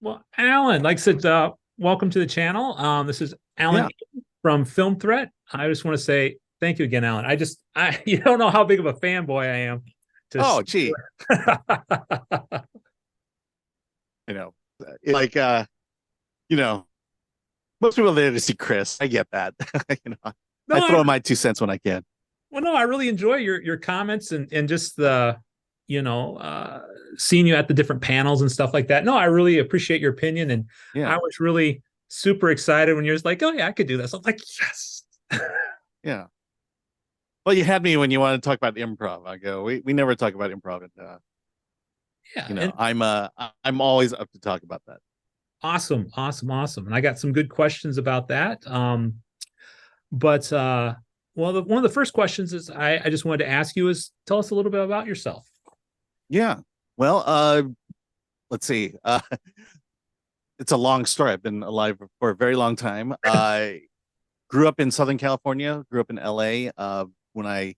Well, Alan, like I said, welcome to the channel. This is Alan Yeah. from Film Threat. I just want to say thank you again, Alan. You don't know how big of a fanboy I am. Oh, Just, gee. You know, like you know, most people are there to see Chris. I get that. no, I throw in my 2 cents when I can. no, I really enjoy your comments and just the, you know, uh, seeing you at the different panels and stuff like that. No, I really appreciate your opinion, and I Yeah. was really super excited when you're just like, oh yeah, I could do this. I'm like, yes. Yeah. Well, you had me when you wanted to talk about improv. I go, we never talk about improv, and Yeah, and I'm always up to talk about that. awesome, awesome, awesome. And I got some good questions about that. But well, one of the first questions is I just wanted to ask you is tell us a little bit about yourself. Yeah. Well, let's see. It's a long story. I've been alive for a very long time. I grew up in Southern California, grew up in LA. When I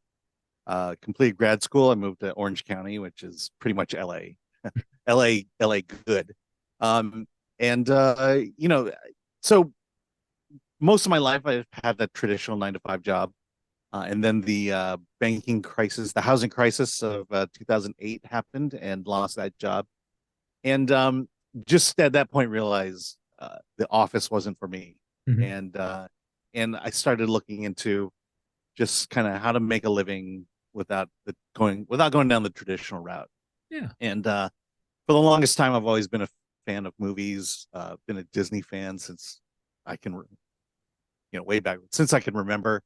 completed grad school, I moved to Orange County, which is pretty much LA. LA good. Um, and so most of my life I've had that traditional 9 to 5 job. And then the banking crisis, the housing crisis of 2008 happened and lost that job. And just at that point realized the office wasn't for me. Mhm. And I started looking into just kind of how to make a living without going down the traditional route. Yeah. And for the longest time, I've always been a fan of movies. Been a Disney fan since I can, way back since I can remember.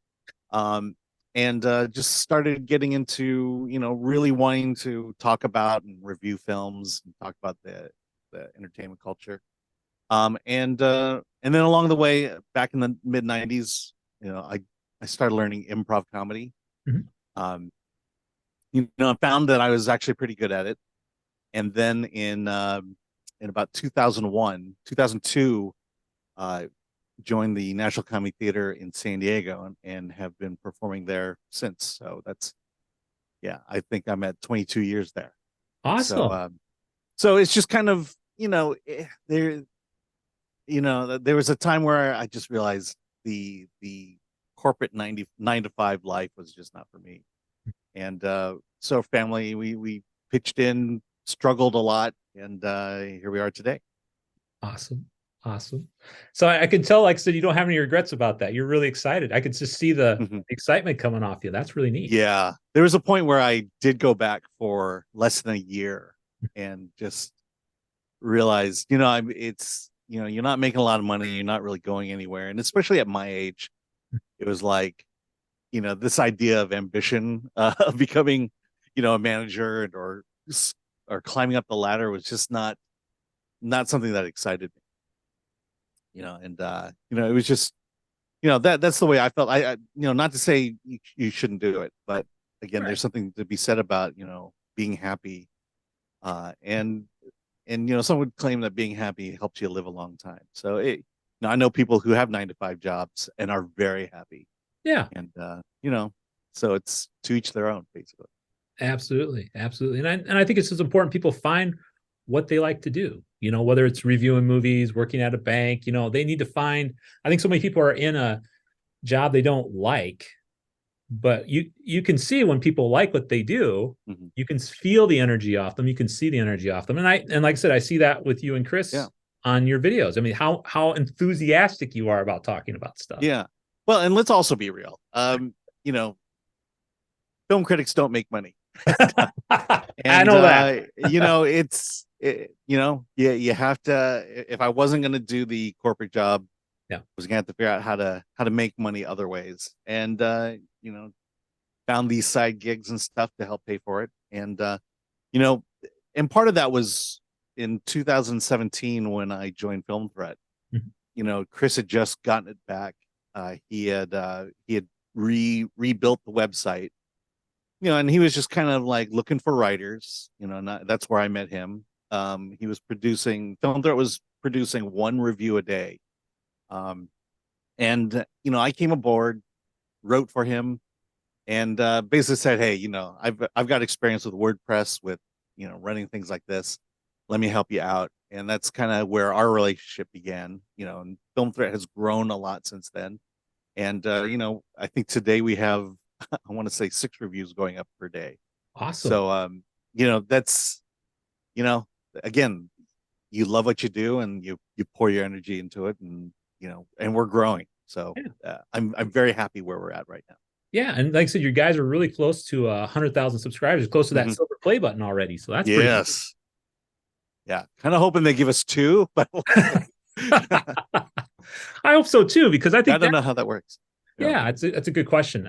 Um, and just started getting into, really wanting to talk about and review films and talk about the entertainment culture. And then along the way, back in the mid '90s, I started learning improv comedy. Mhm. Um, I found that I was actually pretty good at it. And then in about 2001, 2002, uh, joined the National Comedy Theater in San Diego and have been performing there since. So yeah, I think I'm at 22 years there. So, Awesome. so it's just kind of, there was a time where I just realized the corporate 9 to 5 life was just not for me. And so family, we pitched in, struggled a lot, and here we are today. Awesome. Awesome. So I can tell, like I said, you don't have any regrets about that. You're really excited. I could just see the Mhm. excitement coming off you. That's really neat. Yeah, there was a point where I did go back for less than a year and just realized, you're not making a lot of money, you're not really going anywhere, and especially at my age, it was like, this idea of ambition, of becoming, a manager or climbing up the ladder was just not something that excited me, and it was just, that's the way I felt. Not to say you shouldn't do it, but again, Right. there's something to be said about, being happy, and someone would claim that being happy helps you live a long time. So I know people who have 9 to 5 jobs and are very happy, Yeah. and so it's to each their own, basically. Absolutely. Absolutely. And I think it's just important people find what they like to do. Whether it's reviewing movies, working at a bank, they need to find. I think so many people are in a job they don't like, but you can see when people like what they do, Mhm. you can feel the energy off them, you can see the energy off them, and like I said, I see that with you and Yeah, Chris on your videos. I mean, how enthusiastic you are about talking about stuff. yeah. Well, and let's also be real. You know, film critics don't make money. I And know that. you have to. If I wasn't going to do the corporate job, Yeah. I was going to have to figure out how to make money other ways, and you know, found these side gigs and stuff to help pay for it. And you know, and part of that was in 2017 when I joined Film Threat. Chris had just gotten it back. He had rebuilt the website, and he was just kind of like looking for writers. That's where I met him. He was producing Film Threat was producing one review a day. Um, and I came aboard, wrote for him, and basically said, "Hey, I've got experience with WordPress, with running things like this. Let me help you out." and that's kind of where our relationship began. And Film Threat has grown a lot since then. And I think today we have I want to say 6 reviews going up per day. Awesome. So that's you know again, you love what you do, and you pour your energy into it, and and we're growing. So Yeah. I'm very happy where we're at right now. Yeah, and like I said, you guys are really close to 100,000 subscribers, close to that Mhm. silver play button already. So that's pretty Yes. Yeah. Kind of hoping they give us 2, but I hope so too, because I I think don't that, know how that works. yeah, that's a good question.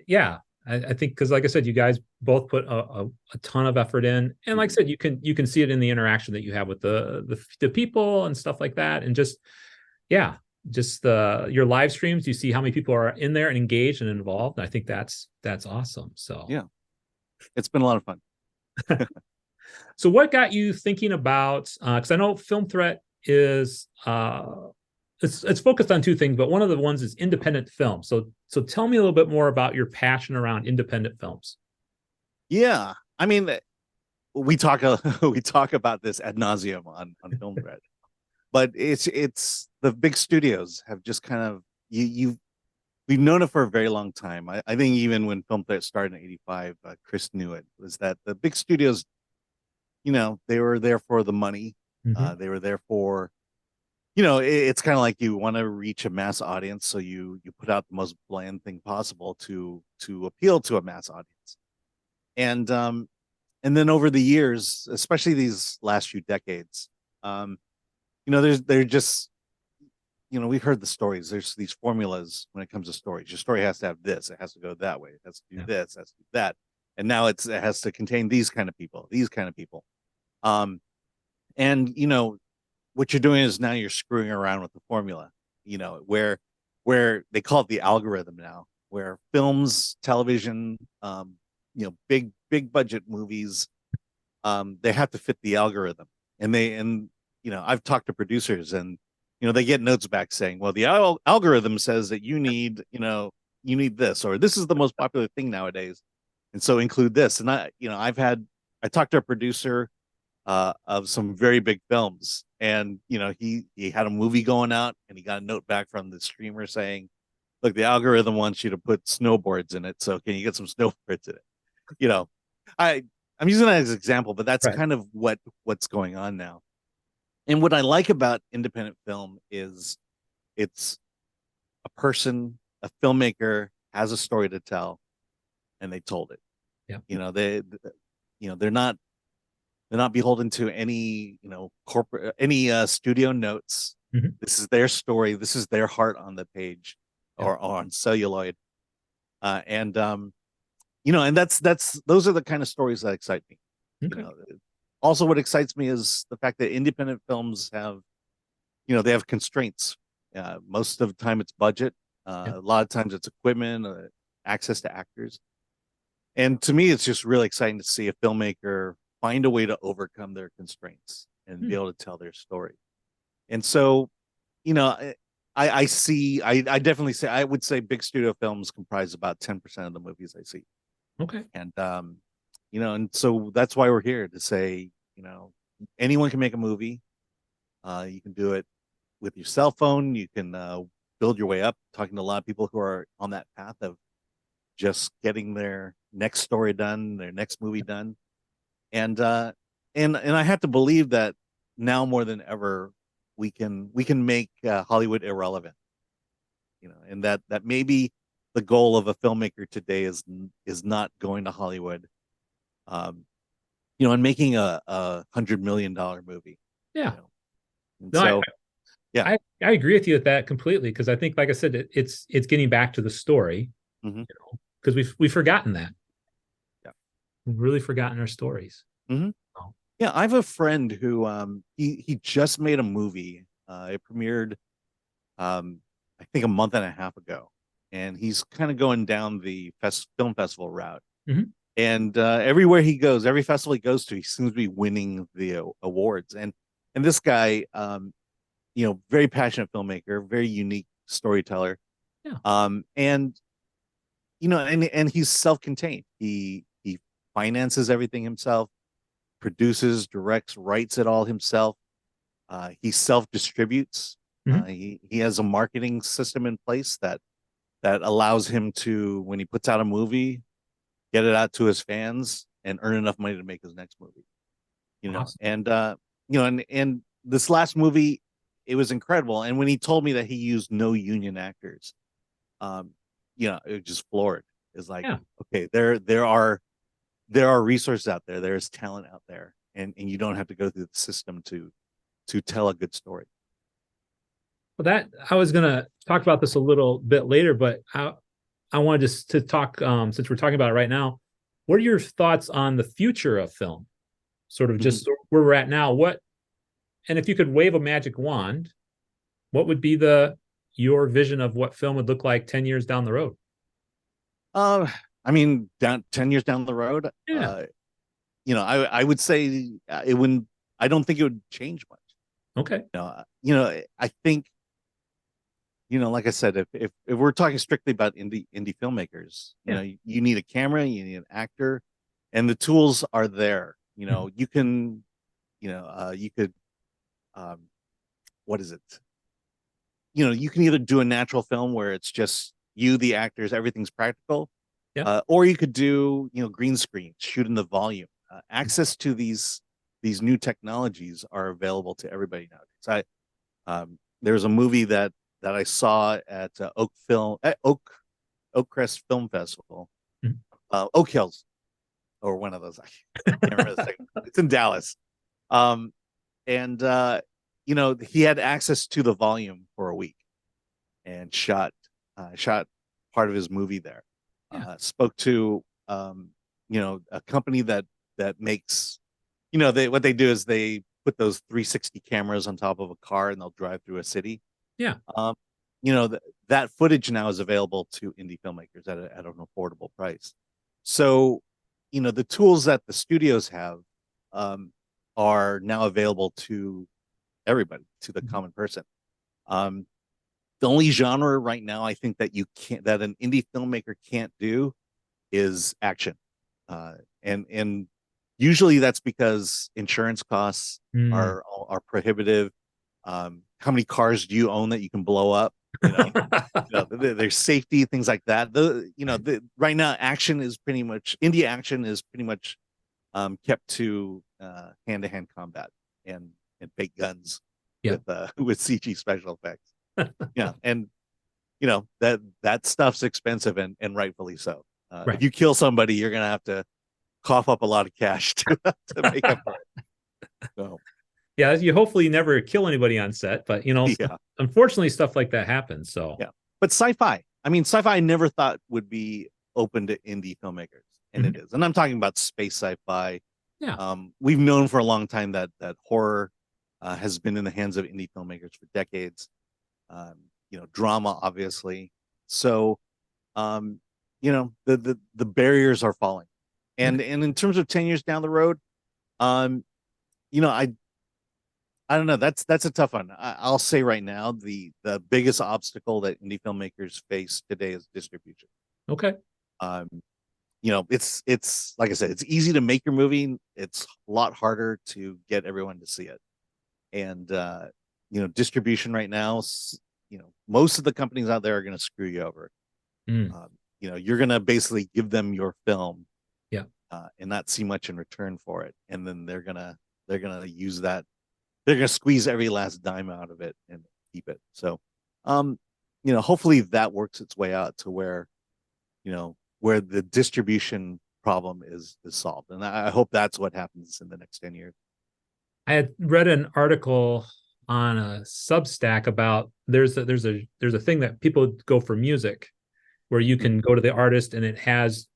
Yeah, I think because like I said, you guys both put a ton of effort in, and like I Mhm. said, you can see it in the interaction that you have with the people and stuff like that, and just yeah, just your live streams, you see how many people are in there and engaged and involved. And I think that's awesome. So Yeah. It's been a lot of fun. so what got you thinking about because I know Film Threat is it's focused on two things, but one of the ones is independent film. So tell me a little bit more about your passion around independent films. Yeah. I mean, we talk we talk about this ad nauseum on Film Thread, but it's the big studios have just kind of you we've known it for a very long time. I think even when Film Thread started in '85, Chris knew it, was that the big studios, they were there for the money. Mm-hmm. They were there for, it's kind of like you want to reach a mass audience, so you put out the most bland thing possible to appeal to a mass audience. And then over the years, especially these last few decades, um, they're just, we've heard the stories. There's these formulas when it comes to stories. Your story has to have this, it has to go that way, it has to do Yeah. this, it has to do that. And now it has to contain these kind of people, these kind of people. Um, and what you're doing is now you're screwing around with the formula, where they call it the algorithm now, where films, television, big budget movies, they have to fit the algorithm. And I've talked to producers, and they get notes back saying, well, the algorithm says that you need this, or this is the most popular thing nowadays, and so include this. And I talked to a producer of some very big films, and he had a movie going out, and he got a note back from the streamer saying, look, the algorithm wants you to put snowboards in it, so can you get some snowboards in it? you know I'm using that as an example, but that's Right. kind of what's going on now. And what I like about independent film is it's a person, a filmmaker has a story to tell, and they told it. Yeah. They're not beholden to any corporate, any studio notes. Mm-hmm. This is their story, this is their heart on the page, Yeah. or on celluloid. And that's those are the kind of stories that excite me. you Okay. know Also, what excites me is the fact that independent films have, they have constraints. Most of the time it's budget, Yeah. a lot of times it's equipment, access to actors. And to me, it's just really exciting to see a filmmaker find a way to overcome their constraints and be Hmm. able to tell their story. And so, you know, I definitely say, I would say big studio films comprise about 10% of the movies I see. Okay. And so that's why we're here to say, anyone can make a movie. You can do it with your cell phone. You can build your way up, talking to a lot of people who are on that path of just getting their next story done, their next movie done. And uh and and I have to believe that now more than ever we can make Hollywood irrelevant, and that maybe the goal of a filmmaker today is not going to Hollywood, um and making a $100 million movie, Yeah. you know and No, I, so yeah. I agree with you with that completely because I think, like I said, it's getting back to the story Hmm. because we've forgotten that. Yeah. We've really forgotten our stories. Hmm. So, Yeah, I have a friend who he just made a movie. It premiered I think a month and a half ago, and he's kind of going down the film festival route. mhm. And everywhere he goes, every festival he goes to, he seems to be winning the awards. And this guy, very passionate filmmaker, very unique storyteller, Yeah. and and he's self-contained. He finances everything himself, produces, directs, writes it all himself. He self distributes. Mhm. He has a marketing system in place that allows him to, when he puts out a movie, get it out to his fans and earn enough money to make his next movie. Awesome. And this last movie, it was incredible. And when he told me that he used no union actors, um, it just floored. It's like, Yeah. okay, there are resources out there, there's talent out there, and you don't have to go through the system to tell a good story. Well, that I was gonna talk about this a little bit later, but I wanted just to talk since we're talking about it right now. What are your thoughts on the future of film? Sort of Mhm. just where we're at now. What and if you could wave a magic wand, what would be the your vision of what film would look like 10 years down the road? Uh, I mean, down 10 years down the road, Yeah. I would say it wouldn't. I don't think it would change much. Okay. I think, like I said, if we're talking strictly about indie filmmakers, Yeah. you need a camera, you need an actor, and the tools are there. Mhm. You could, um, what is it? You can either do a natural film where it's just you, the actors, everything's practical, Yeah. or you could do, green screen, shoot in the volume. Access to these new technologies are available to everybody nowadays. There's a movie that I saw at Oak Crest Film Festival, Mhm. Oak Hills, or one of those. I can't remember the second. It's in Dallas. Um, and he had access to the volume for a week and shot part of his movie there. Yeah. Spoke to a company that makes, what they do is they put those 360 cameras on top of a car and they'll drive through a city. Yeah. Um, that footage now is available to indie filmmakers at an affordable price. So, the tools that the studios have, um, are now available to everybody, to the Mhm. common person. Um, the only genre right now I think that an indie filmmaker can't do is action. Uh, and usually that's because insurance costs Mm. are prohibitive. How many cars do you own that you can blow up? There's safety, things like that. Right now, indie action is pretty much kept to hand-to-hand combat and fake guns Yeah. with CG special effects. Yeah, and that stuff's expensive and rightfully so. If Right. you kill somebody, you're gonna have to cough up a lot of cash to make up for it. So Yeah, you hopefully never kill anybody on set, but yeah, unfortunately stuff like that happens. So yeah. But sci-fi, I mean, sci-fi I never thought would be open to indie filmmakers, and mhm. it is. And I'm talking about space sci-fi. Yeah. We've known for a long time that horror has been in the hands of indie filmmakers for decades. Um, drama, obviously. So, um, the barriers are falling, and Okay. and in terms of 10 years down the road, um, I don't know. That's a tough one. I'll say right now, the biggest obstacle that indie filmmakers face today is distribution. Okay. Um, it's like I said, it's easy to make your movie. It's a lot harder to get everyone to see it. And distribution right now, most of the companies out there are going to screw you over. Mm. You're going to basically give them your film, Yeah. and not see much in return for it, and then they're gonna use that. They're gonna squeeze every last dime out of it and keep it. So, um, hopefully that works its way out to where the distribution problem is solved, and I hope that's what happens in the next 10 years. I had read an article on a Substack about there's a thing that people go for music where you Mhm. can go to the artist and it has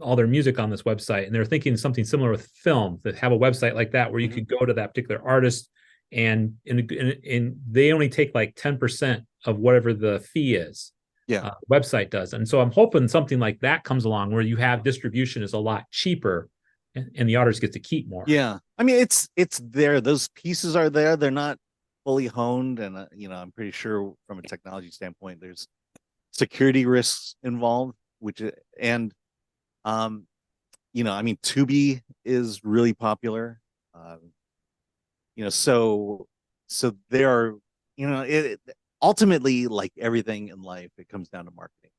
all their music on this website. And they're thinking something similar with film, that have a website like that where you Mhm. could go to that particular artist and they only take like 10% of whatever the fee is. Yeah, Website does. And so I'm hoping something like that comes along where you have distribution is a lot cheaper and the artist gets to keep more. yeah. I mean, it's there. Those pieces are there. They're not fully honed, and I'm pretty sure from a technology standpoint, there's security risks involved, and um, I mean, Tubi is really popular. Um, so. so there are, ultimately, like everything in life, it comes down to marketing.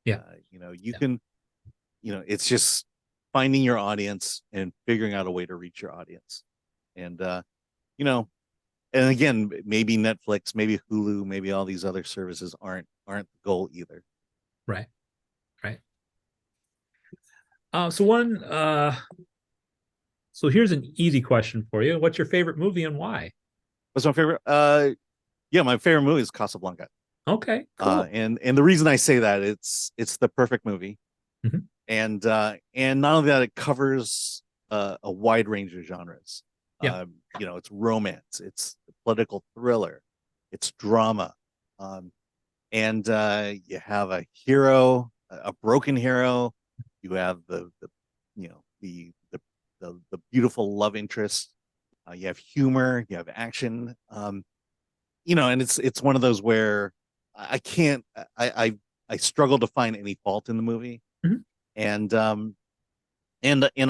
Yeah. You Yeah. can, it's just finding your audience and figuring out a way to reach your audience. And, you know, and again, maybe Netflix, maybe Hulu, maybe all these other services aren't the goal either. Right. Right. So one, so here's an easy question for you. What's your favorite movie and why? What's my favorite? Yeah, my favorite movie is Casablanca. Okay, cool. And the reason I say that, it's the perfect movie. Mhm. And not only that, it covers a wide range of genres. Yeah. It's romance, it's political thriller, it's drama, and you have a hero, a broken hero. You have the you know the beautiful love interest. You have humor, you have action. And it's one of those where I can't I struggle to find any fault in the movie, Mhm. and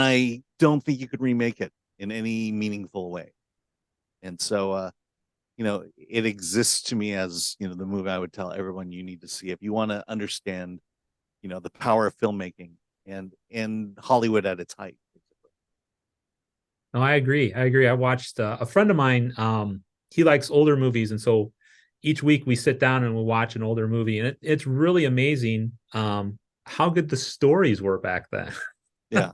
I don't think you could remake it in any meaningful way. And so it exists to me as, the movie I would tell everyone you need to see if you want to understand, the power of filmmaking and Hollywood at its height. No, I agree. I agree. I watched a friend of mine. He likes older movies, and so each week we sit down and we watch an older movie, and it's really amazing how good the stories were back then. Yeah.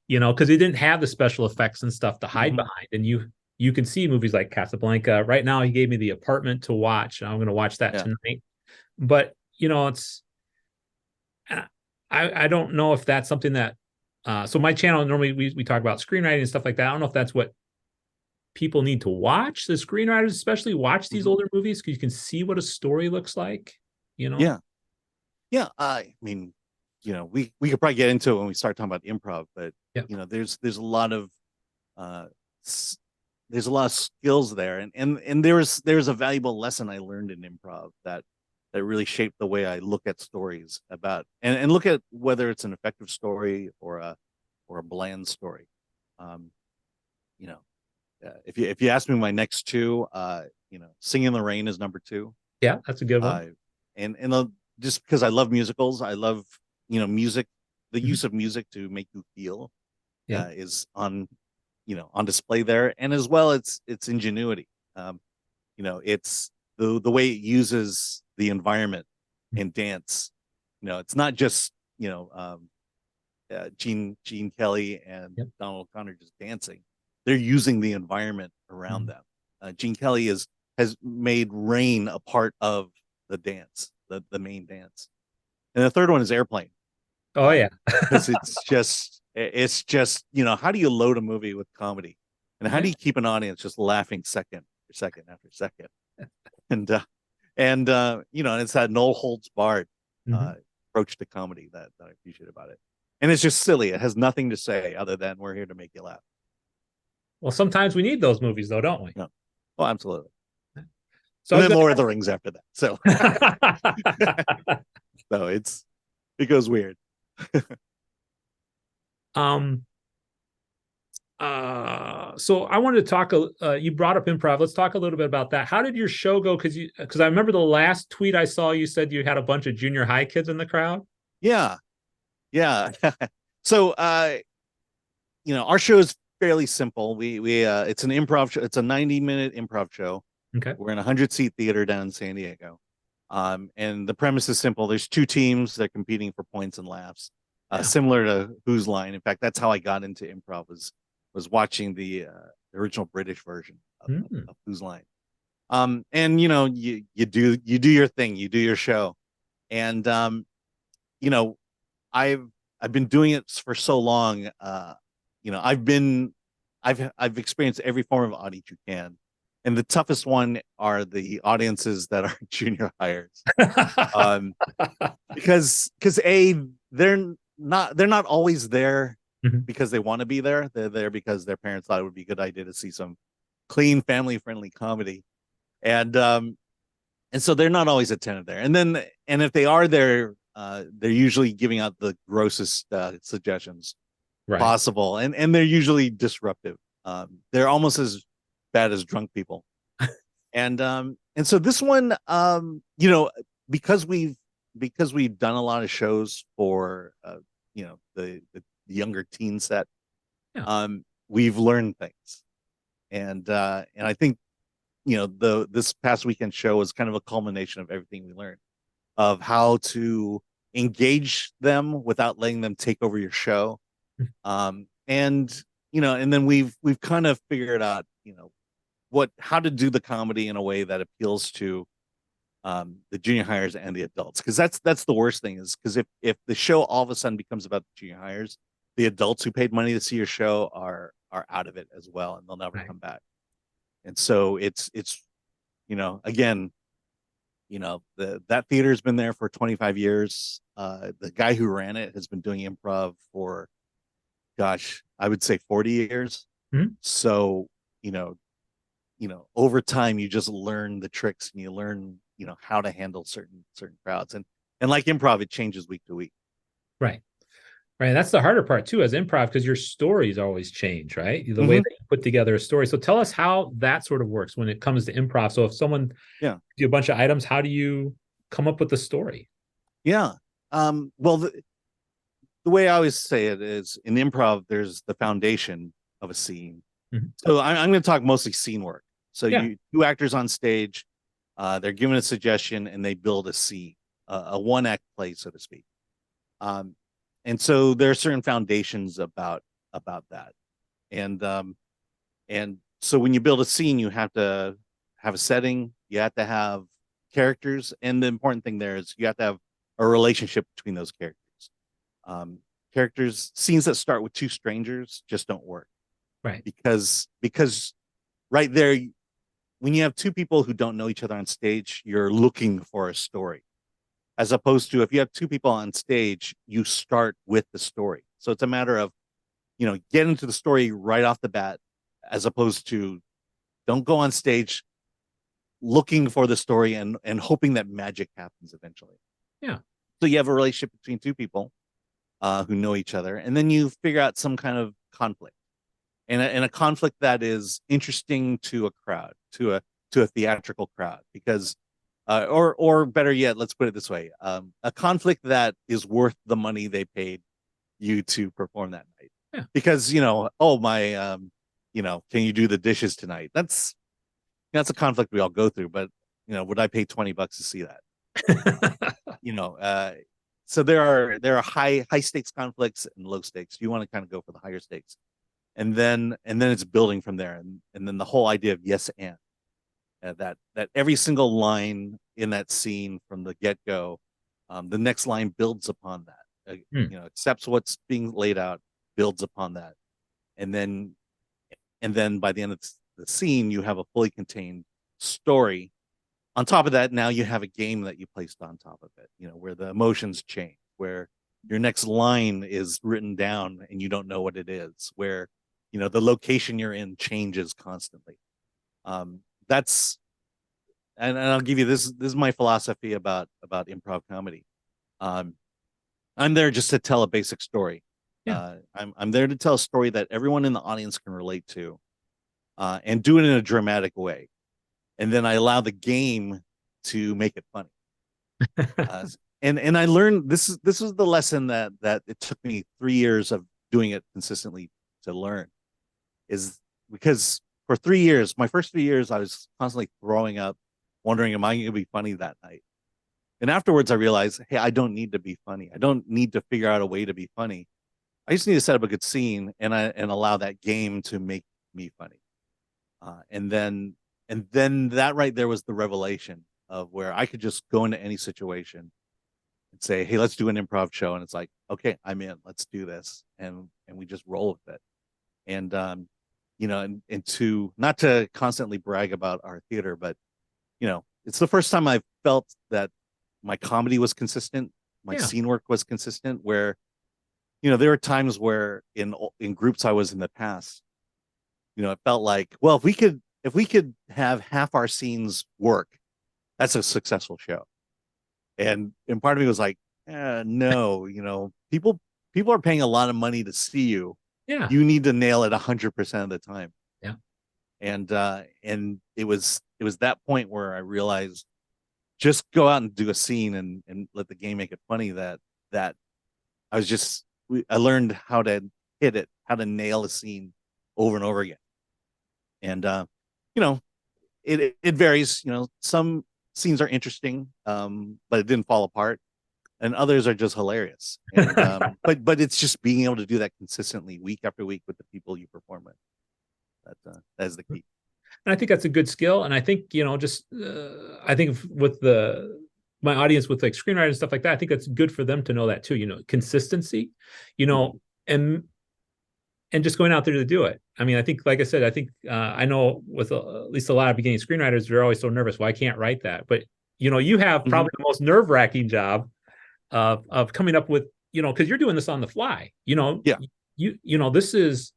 Because they didn't have the special effects and stuff to hide Hmm. behind, and you can see movies like Casablanca. Right now, he gave me The Apartment to watch. I'm going to watch that Yeah. tonight. But it's I don't know if that's something that. So my channel normally we talk about screenwriting and stuff like that. I don't know if that's what people need to watch. The screenwriters especially watch these Hmm. older movies because you can see what a story looks like. You know. Yeah. Yeah. I mean, we could probably get into it when we start talking about improv, but Yeah. there's a lot of uh, there's a lot of skills there, and there's a valuable lesson I learned in improv that really shaped the way I look at stories about and look at whether it's an effective story or a bland story. Um, you know, if you ask me my next two, Singing in the Rain is number two. Yeah, that's a good one. Uh, and just because I love musicals, I love music. The Mhm. use of music to make you feel Yeah. is on display there, and as well, it's ingenuity. Um, it's the way it uses the environment and dance. It's not just Gene Kelly and Yep. Donald O'Connor just dancing. They're using the environment around Mhm. them. Gene Kelly has made rain a part of the dance, the main dance. And the third one is Airplane, Oh yeah. because it's just how do you load a movie with comedy, and how do Yeah. you keep an audience just laughing second after second after second, and it's that no holds barred Mhm. uh, approach to comedy that I appreciate about it, and it's just silly. It has nothing to say other than we're here to make you laugh. Well, sometimes we need those movies, though, don't we? No, well, absolutely. So I And was then going Lord of the Rings after that. So to. no, it goes weird. um. So I wanted to talk. You brought up improv. Let's talk a little bit about that. How did your show go? Because I remember the last tweet I saw, you said you had a bunch of junior high kids in the crowd. Yeah, yeah. So our show is fairly simple. We it's an improv show. It's a 90-minute improv show. Okay. We're in a 100-seat theater down in San Diego. And the premise is simple. There's two teams that are competing for points and laughs, Yeah. similar to Who's Line. In fact, that's how I got into improv, was watching the original British version Mm. of Who's Line. And you do your thing, you do your show, and you know, I've been doing it for so long. I've experienced every form of audience you can, and the toughest one are the audiences that are junior hires. Um, because they're not always there Mhm. because they want to be there. They're there because their parents thought it would be a good idea to see some clean, family friendly comedy, and so they're not always attentive there. And if they are there, they're usually giving out the grossest suggestions Right. possible, and they're usually disruptive. They're almost as bad as drunk people. And so this one, because we've done a lot of shows for the younger teen set, Yeah. we've learned things. And I think the this past weekend show was kind of a culmination of everything we learned of how to engage them without letting them take over your show. And then we've kind of figured out, how to do the comedy in a way that appeals to the junior hires and the adults, because that's the worst thing, is because if the show all of a sudden becomes about the junior hires, the adults who paid money to see your show are out of it as well, and they'll never Right. come back. And so it's again, that theater's been there for 25 years. The guy who ran it has been doing improv for, gosh, I would say 40 years. Mhm. So, you know, over time you just learn the tricks, and you learn, how to handle certain crowds. And like improv, it changes week to week. Right. Right. That's the harder part too, as improv, because your stories always change, right? The way Mm-hmm. that you put together a story. So tell us how that sort of works when it comes to improv. So if someone Yeah. do a bunch of items, how do you come up with the story? Yeah. Well, the way I always say it is, in improv, there's the foundation of a scene. Mhm. So I'm going to talk mostly scene work. So Yeah. you two actors on stage, they're given a suggestion and they build a scene, a one act play, so to speak. Um, and so there are certain foundations about that. And so when you build a scene, you have to have a setting, you have to have characters, and the important thing there is you have to have a relationship between those characters. Um, Characters, scenes that start with two strangers just don't work, Right. because right there, when you have two people who don't know each other on stage, you're looking for a story, as opposed to if you have two people on stage, you start with the story. So it's a matter of, get into the story right off the bat, as opposed to, don't go on stage looking for the story and hoping that magic happens eventually. Yeah. So you have a relationship between two people who know each other, and then you figure out some kind of conflict, and a conflict that is interesting to a crowd, to a theatrical crowd, because or better yet, let's put it this way: a conflict that is worth the money they paid you to perform that night. Yeah. Because, oh, my, can you do the dishes tonight? That's a conflict we all go through. But, would I pay $20 to see that? You know, uh, so there are high stakes conflicts and low stakes. You want to kind of go for the higher stakes, and then it's building from there, and then the whole idea of yes and that every single line in that scene from the get go, the next line builds upon that. Hmm. Accepts what's being laid out, builds upon that, and then by the end of the scene, you have a fully contained story. On top of that, now you have a game that you placed on top of it, where the emotions change, where your next line is written down and you don't know what it is, where, the location you're in changes constantly. That's and I'll give you this. This is my philosophy about improv comedy. Um, I'm there just to tell a basic story. Yeah. I'm there to tell a story that everyone in the audience can relate to, and do it in a dramatic way. And then I allow the game to make it funny. Uh, and I learned this is the lesson that it took me 3 years of doing it consistently to learn, is because for 3 years, my first 3 years, I was constantly throwing up, wondering, am I going to be funny that night? And afterwards, I realized, hey, I don't need to be funny. I don't need to figure out a way to be funny. I just need to set up a good scene, and allow that game to make me funny. And then that right there was the revelation of where I could just go into any situation and say, hey, let's do an improv show, and it's like, okay, I'm in. Let's do this, and we just roll with it. And to not to constantly brag about our theater, but it's the first time I've felt that my comedy was consistent, my Yeah. scene work was consistent, where there were times where in groups I was in the past, it felt like, well, if we could have half our scenes work, that's a successful show. And part of me was like, no, people are paying a lot of money to see you. Yeah. You need to nail it 100% of the time. Yeah. And it was was that point where I realized just go out and do a scene and let the game make it funny. That I was just I learned how to hit it, how to nail a scene over and over again. And you know, it varies. You know, some scenes are interesting, but it didn't fall apart, and others are just hilarious. And but it's just being able to do that consistently, week after week, with the people you perform with. That is the key. And I think that's a good skill. And I think, just I think with my audience with like screenwriters and stuff like that, I think that's good for them to know that too, consistency, and just going out there to do it. I mean, I think, like I said, I know with at least a lot of beginning screenwriters, they're always so nervous. Well, I can't write that. But, you have probably the most nerve-wracking job of coming up with, because you're doing this on the fly, Yeah. This is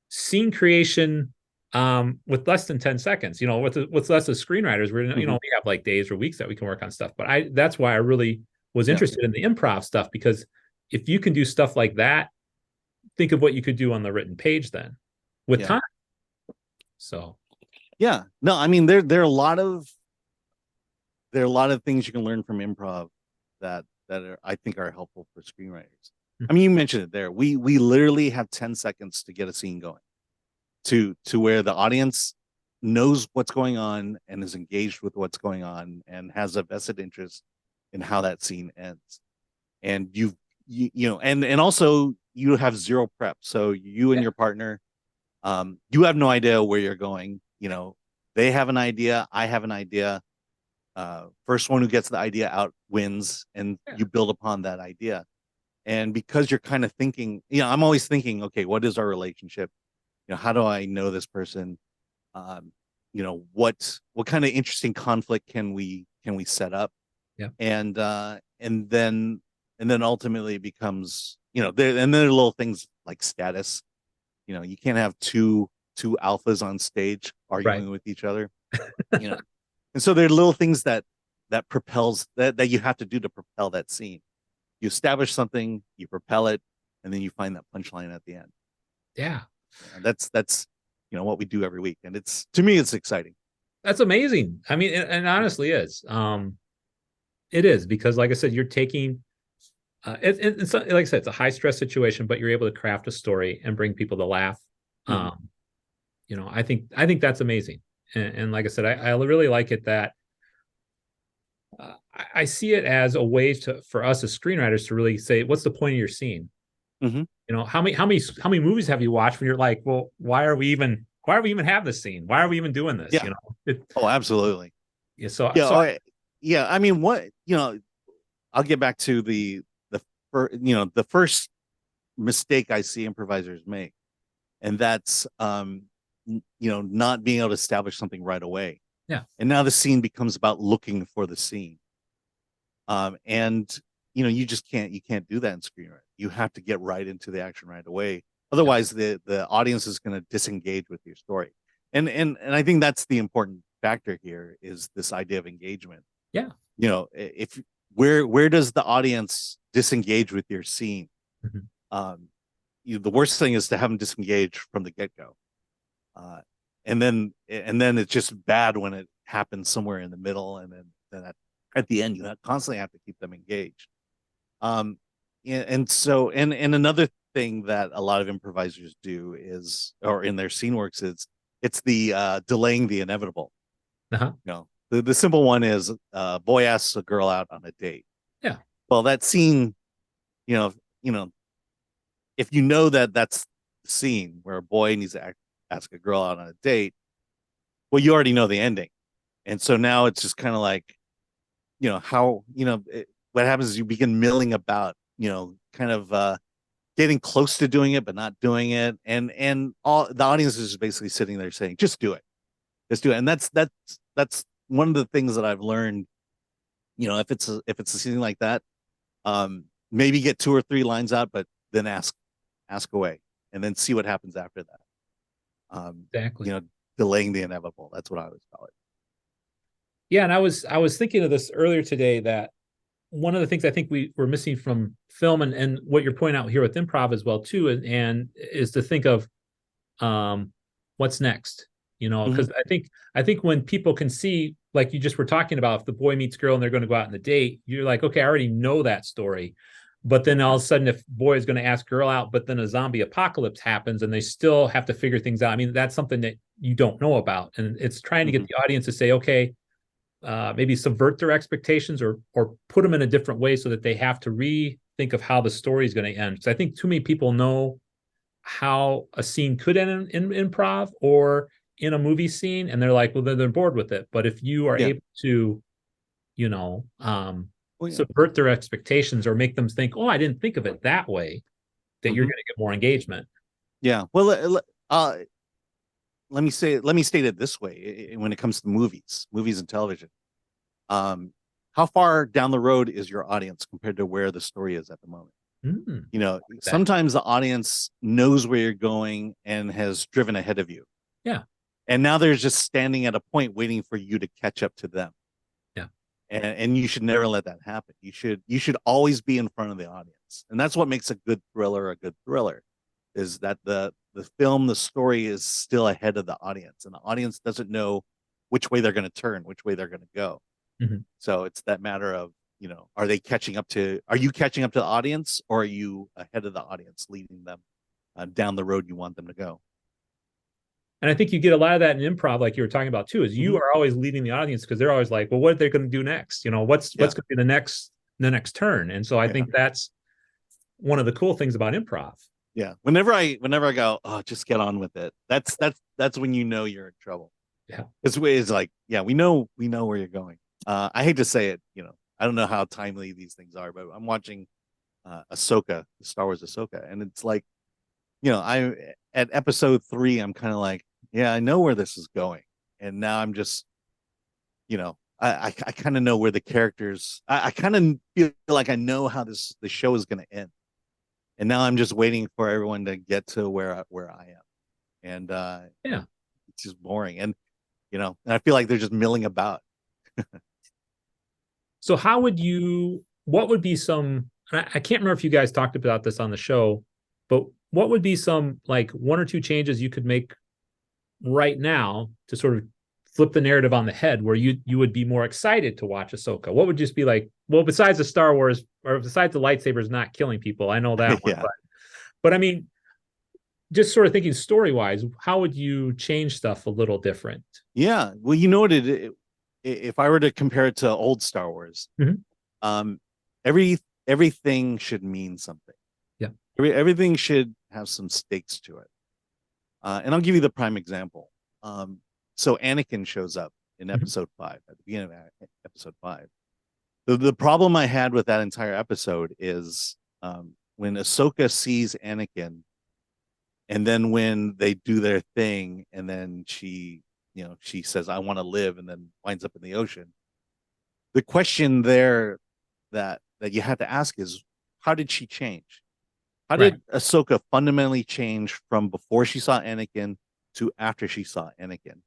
scene creation with less than 10 seconds, with less of screenwriters, we have like days or weeks that we can work on stuff. But that's why I really was interested in the improv stuff, because if you can do stuff like that, think of what you could do on the written page then with time. So yeah, no, I mean, there are a lot of things you can learn from improv that I think are helpful for screenwriters. I mean, you mentioned it there. We literally have 10 seconds to get a scene going, to where the audience knows what's going on and is engaged with what's going on and has a vested interest in how that scene ends. And and also you have zero prep. So you and your partner, you have no idea where you're going. They have an idea, I have an idea. First one who gets the idea out wins, and you build upon that idea. And because you're kind of thinking, I'm always thinking, okay, what is our relationship? How do I know this person? What kind of interesting conflict can we set up? Yeah. And then ultimately it becomes, there are little things like status. You can't have two alphas on stage arguing with each other. And so there are little things that propels that you have to do to propel that scene. You establish something, you propel it, and then you find that punchline at the end. Yeah. And that's what we do every week, and to me it's exciting. That's amazing. I mean, and honestly is. It is, because like I said, you're taking it's like I said, it's a high stress situation, but you're able to craft a story and bring people to laugh. I think that's amazing. And like I said, I really like it that I see it as a way for us as screenwriters to really say, what's the point of your scene? How many movies have you watched when you're like, well, why are we even having this scene? Why are we even doing this? Yeah. Oh, absolutely. Yeah. I mean, I'll get back to the first mistake I see improvisers make, and that's not being able to establish something right away. Yeah. And now the scene becomes about looking for the scene. And you just can't do that in screenwriting. You have to get right into the action right away. Otherwise, the audience is going to disengage with your story. And I think that's the important factor here, is this idea of engagement. Yeah. If where does the audience disengage with your scene? The worst thing is to have them disengage from the get-go. And then it's just bad when it happens somewhere in the middle, and then at the end you constantly have to keep them engaged. And so another thing that a lot of improvisers do is, or in their scene works, it's the delaying the inevitable. The simple one is a boy asks a girl out on a date. Yeah. Well, that scene, if you know that that's the scene where a boy needs to ask a girl out on a date, well, you already know the ending. And so now it's just kind of like, what happens is you begin milling about, kind of getting close to doing it, but not doing it. And all the audience is just basically sitting there saying, just do it. Just do it. And that's one of the things that I've learned, if it's a scene like that, maybe get 2 or 3 lines out, but then ask away, and then see what happens after that. Exactly. Delaying the inevitable. That's what I always call it. Yeah. And I was thinking of this earlier today, that one of the things I think we're missing from film, and what you're pointing out here with improv as well too, and is to think of what's next. you know, Mhm. because I think when people can see, like you just were talking about, if the boy meets girl and they're going to go out on a date, you're like, okay, I already know that story. But then all of a sudden, if boy is going to ask girl out, but then a zombie apocalypse happens and they still have to figure things out. I mean, that's something that you don't know about. And it's trying to get Mhm. the audience to say, okay, maybe subvert their expectations or put them in a different way so that they have to rethink of how the story is going to end. Because I think too many people know how a scene could end in improv or in a movie scene, and they're like, well, then they're bored with it. But if you are Yeah. able to, you know, Well, yeah. subvert their expectations or make them think, oh, I didn't think of it that way, that you're Mhm. going to get more engagement. Yeah. Well, let me state it this way. When it comes to movies and television, um, how far down the road is your audience compared to where the story is at the moment? Mm, You know, like that. sometimes the audience knows where you're going and has driven ahead of you. Yeah. And now they're just standing at a point waiting for you to catch up to them. Yeah. And you should never let that happen. You should always be in front of the audience. And that's what makes a good thriller a good thriller, is that the film, the story is still ahead of the audience, and the audience doesn't know which way they're going to turn, which way they're going to go. Mhm. So it's that matter of, are you catching up to the audience, or are you ahead of the audience, leading them down the road you want them to go? And I think you get a lot of that in improv, like you were talking about too, is you Mhm. are always leading the audience because they're always like, well, what are they going to do next? You know, Yeah. what's going to be the next turn? And so I Yeah. think that's one of the cool things about improv. Yeah. Whenever I go, oh, just get on with it. That's when you know you're in trouble. Yeah. This way is like, yeah, we know where you're going. I hate to say it, I don't know how timely these things are, but I'm watching Ahsoka, Star Wars Ahsoka, and it's like, I at episode 3, I'm kind of like, yeah, I know where this is going, and now I'm just, I kind of know where the characters. I kind of feel like I know how the show is going to end, and now I'm just waiting for everyone to get to where I am, and Yeah. it's just boring, and I feel like they're just milling about. So what would be some, I can't remember if you guys talked about this on the show, but what would be some like one or two changes you could make right now to sort of flip the narrative on the head where you would be more excited to watch Ahsoka? What would just be like, well, besides the Star Wars or besides the lightsabers not killing people, I know that one, Yeah. but I mean, just sort of thinking story wise, how would you change stuff a little different? Yeah. Well, you know what if I were to compare it to old Star Wars, Mhm. um, everything should mean something. Yeah. Everything should have some stakes to it. And I'll give you the prime example. So Anakin shows up in Mhm. episode 5, at the beginning of episode 5. The problem I had with that entire episode is, when Ahsoka sees Anakin, and then when they do their thing, and then she says, I want to live, and then winds up in the ocean. The question there that you have to ask is, how did she change? How Right. did Ahsoka fundamentally change from before she saw Anakin to after she saw Anakin?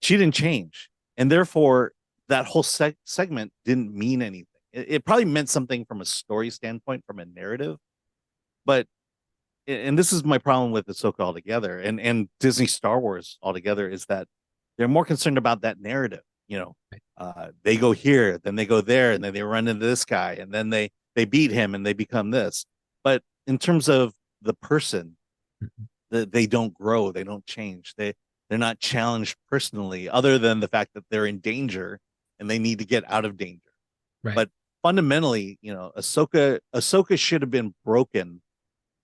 She didn't change, and therefore that whole segment didn't mean anything. It probably meant something from a story standpoint, from a narrative, but and this is my problem with Ahsoka altogether, and Disney Star Wars altogether, is that they're more concerned about that narrative. They go here, then they go there, and then they run into this guy, and then they beat him, and they become this. But in terms of the person, Mhm. they don't grow, they don't change, they're not challenged personally, other than the fact that they're in danger and they need to get out of danger. Right. But fundamentally, Ahsoka should have been broken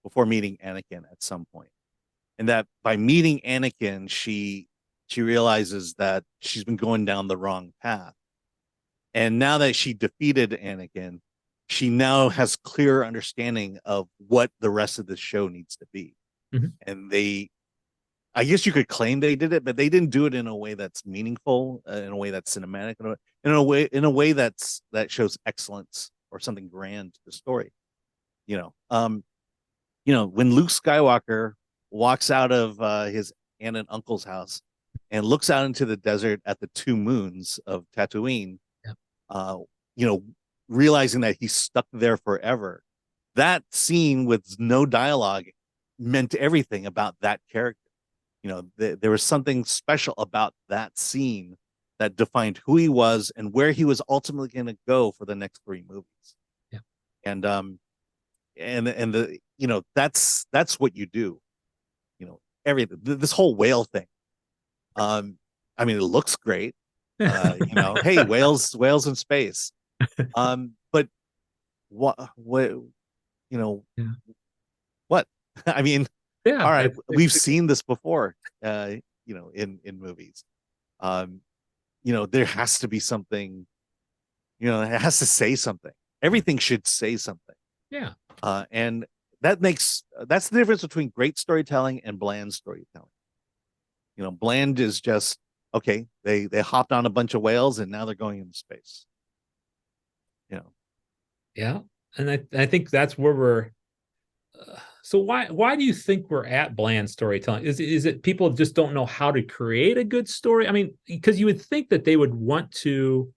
before meeting Anakin at some point. And that by meeting Anakin, she realizes that she's been going down the wrong path. And now that she defeated Anakin, she now has clear understanding of what the rest of the show needs to be. Mhm. And I guess you could claim they did it, but they didn't do it in a way that's meaningful, in a way that's cinematic, in a way that shows excellence or something grand to the story. You know, um, when Luke Skywalker walks out of his aunt and uncle's house and looks out into the desert at the two moons of Tatooine, Yeah. uh, you know, realizing that he's stuck there forever. That scene with no dialogue meant everything about that character. There was something special about that scene that defined who he was and where he was ultimately going to go for the next three movies. Yeah. And that's what you do. Everything, this whole whale thing. I mean, it looks great. Hey, whales in space. But what, Yeah. what? I mean, Yeah. all right, we've seen this before, in movies. Um, there has to be something, it has to say something. Everything should say something. Yeah. And that's the difference between great storytelling and bland storytelling. Bland is just okay. They hopped on a bunch of whales and now they're going into space. Yeah. And I think that's where we're so why do you think we're at bland storytelling? Is it people just don't know how to create a good story? I mean, because you would think that they would want to,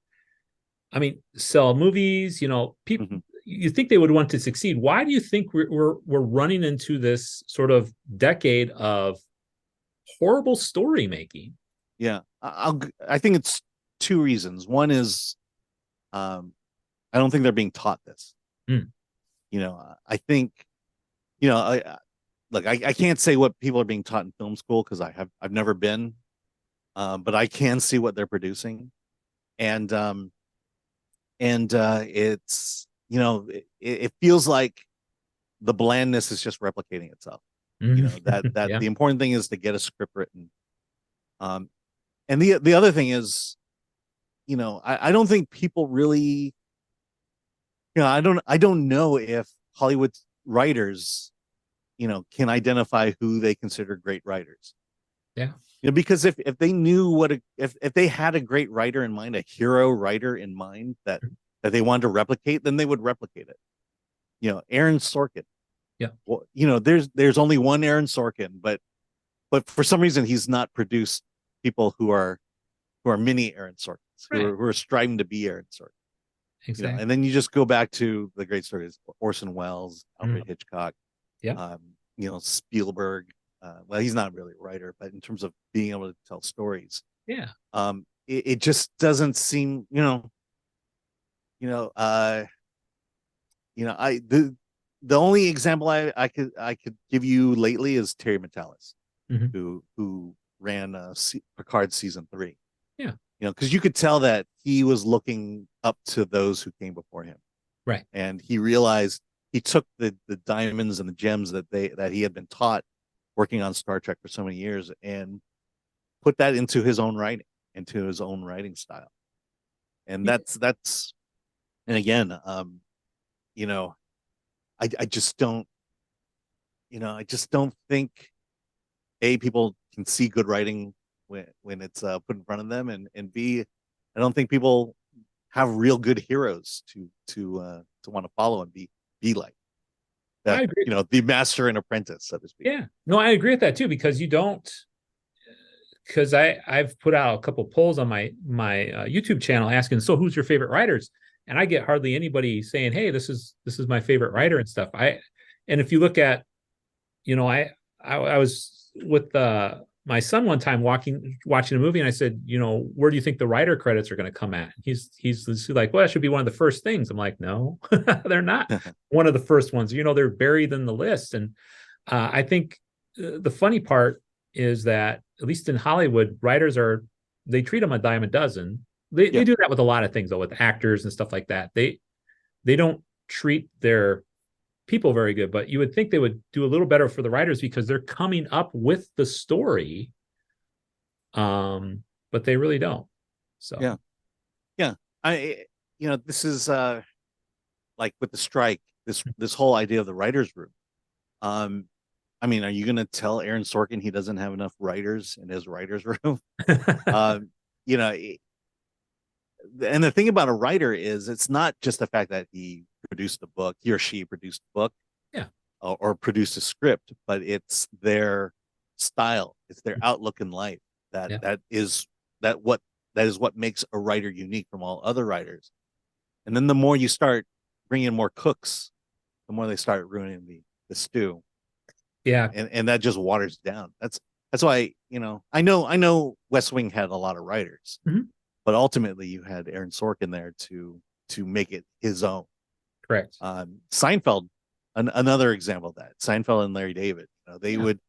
I mean, sell movies, people Mhm. you think they would want to succeed. Why do you think we're running into this sort of decade of horrible story making? Yeah, I think it's two reasons. One is, I don't think they're being taught this. Mm. I think, I can't say what people are being taught in film school because I've never been, but I can see what they're producing, and it's it feels like the blandness is just replicating itself. That Yeah. the important thing is to get a script written. Um, and the other thing is, I don't think people really, I don't know if Hollywood writers, can identify who they consider great writers. Yeah. Because if they knew if they had a great writer in mind, a hero writer in mind that they wanted to replicate, then they would replicate it. Aaron Sorkin. Yeah. Well, there's only one Aaron Sorkin, but for some reason he's not produced people who are mini Aaron Sorkins, Right. who are striving to be Aaron Sorkin. Exactly. And then you just go back to the great stories: Orson Welles, Mm. Alfred Hitchcock, Yeah. Spielberg. Well, he's not really a writer, but in terms of being able to tell stories, Yeah. it just doesn't seem, you know, uh, I the only example I could give you lately is Terry Matalas, Hmm. who ran Picard season 3. Yeah. Because you could tell that he was looking up to those who came before him, Right. and he realized he took the diamonds and the gems that he had been taught working on Star Trek for so many years and put that into his own writing, into his own writing style. And Yeah. that's and again, you know, I just don't, I just don't think people can see good writing when it's put in front of them, and B, I don't think people have real good heroes to want to follow and be like I that, agree. the master and apprentice, so to speak. Yeah. No, I agree with that too, because you don't because I've put out a couple polls on my YouTube channel asking, so who's your favorite writers? And I get hardly anybody saying, hey, this is my favorite writer and stuff. And if you look at, I was with my son one time watching a movie, and I said, where do you think the writer credits are going to come at? He's like, well, that should be one of the first things. I'm like, no, they're not one of the first ones. They're buried in the list. And I think the funny part is that at least in Hollywood, writers they treat them a dime a dozen. They Yeah, do that with a lot of things, though, with actors and stuff like that. They don't treat their people very good, but you would think they would do a little better for the writers because they're coming up with the story, but they really don't. So yeah, yeah. I this is like with the strike, this whole idea of the writers' room. Um, I mean, are you going to tell Aaron Sorkin he doesn't have enough writers in his writers' room? um, you know, and the thing about a writer is it's not just the fact that he or she produced a book, yeah, or produced a script, but it's their style, it's their outlook in life that yeah, that is that is what makes a writer unique from all other writers. And then the more you start bringing more cooks, the more they start ruining the stew, yeah, and that just waters down. that's why, I know West Wing had a lot of writers, Mhm. but ultimately you had Aaron Sorkin there to make it his own. Correct. Seinfeld, another example of that. Seinfeld and Larry David, they Yeah. would,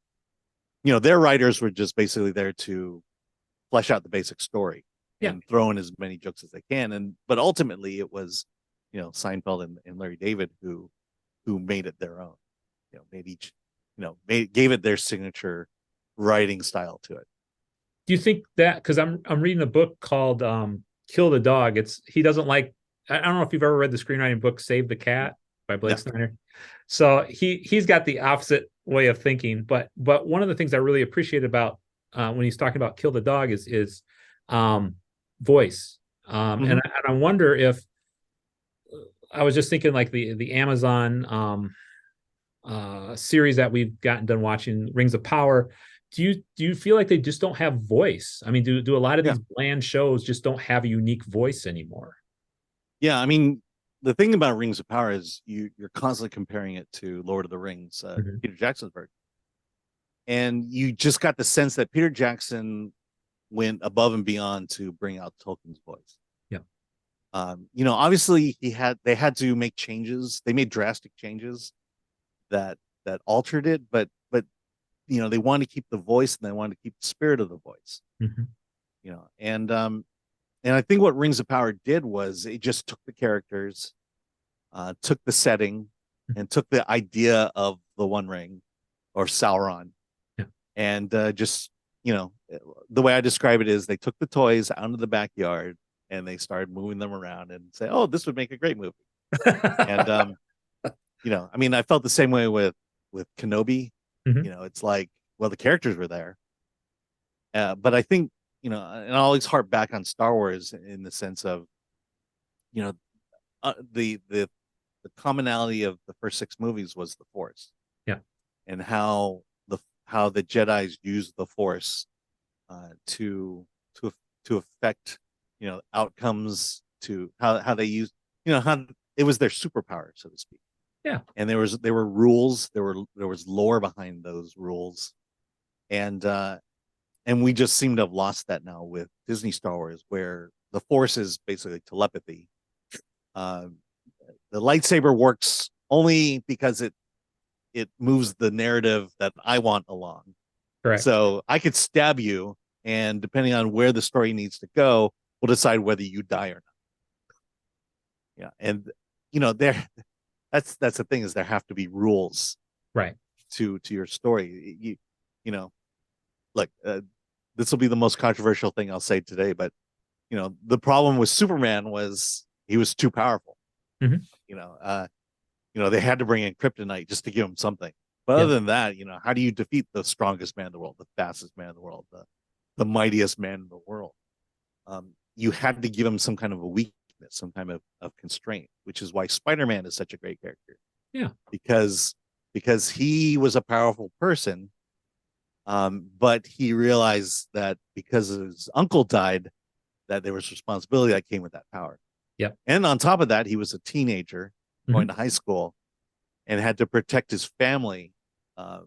their writers were just basically there to flesh out the basic story Yeah. and throw in as many jokes as they can. But ultimately it was, Seinfeld and Larry David who made it their own. Made each, gave it their signature writing style to it. Do you think that because I'm reading a book called Kill the Dog? It's he doesn't like I don't know if you've ever read the screenwriting book Save the Cat by Blake No. Snyder. So he's got the opposite way of thinking. But one of the things I really appreciate about when he's talking about Kill the Dog is um, voice. Mm-hmm. And I wonder if I was just thinking like the Amazon series that we've gotten done watching, Rings of Power. Do you feel like they just don't have voice? I mean, do a lot of Yeah. these bland shows just don't have a unique voice anymore? Yeah. I mean, the thing about Rings of Power is you're constantly comparing it to Lord of the Rings, Mhm. Peter Jackson's version. And you just got the sense that Peter Jackson went above and beyond to bring out Tolkien's voice. Yeah. Obviously they had to make changes. They made drastic changes that altered it, but they wanted to keep the voice and they wanted to keep the spirit of the voice. Mhm. And I think what Rings of Power did was it just took the characters, took the setting, and took the idea of the One Ring or Sauron, Yeah. and just the way I describe it is they took the toys out into the backyard and they started moving them around and say, "Oh, this would make a great movie." And I mean, I felt the same way with Kenobi. Mhm. It's like, well, the characters were there, but I think and I always harp back on Star Wars in the sense of you know the commonality of the first six movies was the Force Yeah. and how the Jedi's used the Force to to affect outcomes, to how they use how it was their superpower, so to speak. Yeah. And there were rules, there was lore behind those rules, and we just seem to have lost that now with Disney Star Wars, where the Force is basically telepathy. Uh, the lightsaber works only because it moves the narrative that I want along. Correct. So I could stab you, and depending on where the story needs to go, we'll decide whether you die or not. Yeah, and there, that's the thing, is there have to be rules Right. to your story. You know, look, this will be the most controversial thing I'll say today, but the problem with Superman was he was too powerful. Mhm. You know, uh, they had to bring in kryptonite just to give him something. But Yeah. other than that, how do you defeat the strongest man in the world, the fastest man in the world, the mightiest man in the world? You had to give him some kind of a weakness, some kind of constraint, which is why Spider-Man is such a great character. Yeah. Because he was a powerful person, but he realized that because his uncle died, that there was responsibility that came with that power. Yep. And on top of that, he was a teenager going to high school and had to protect his family uh,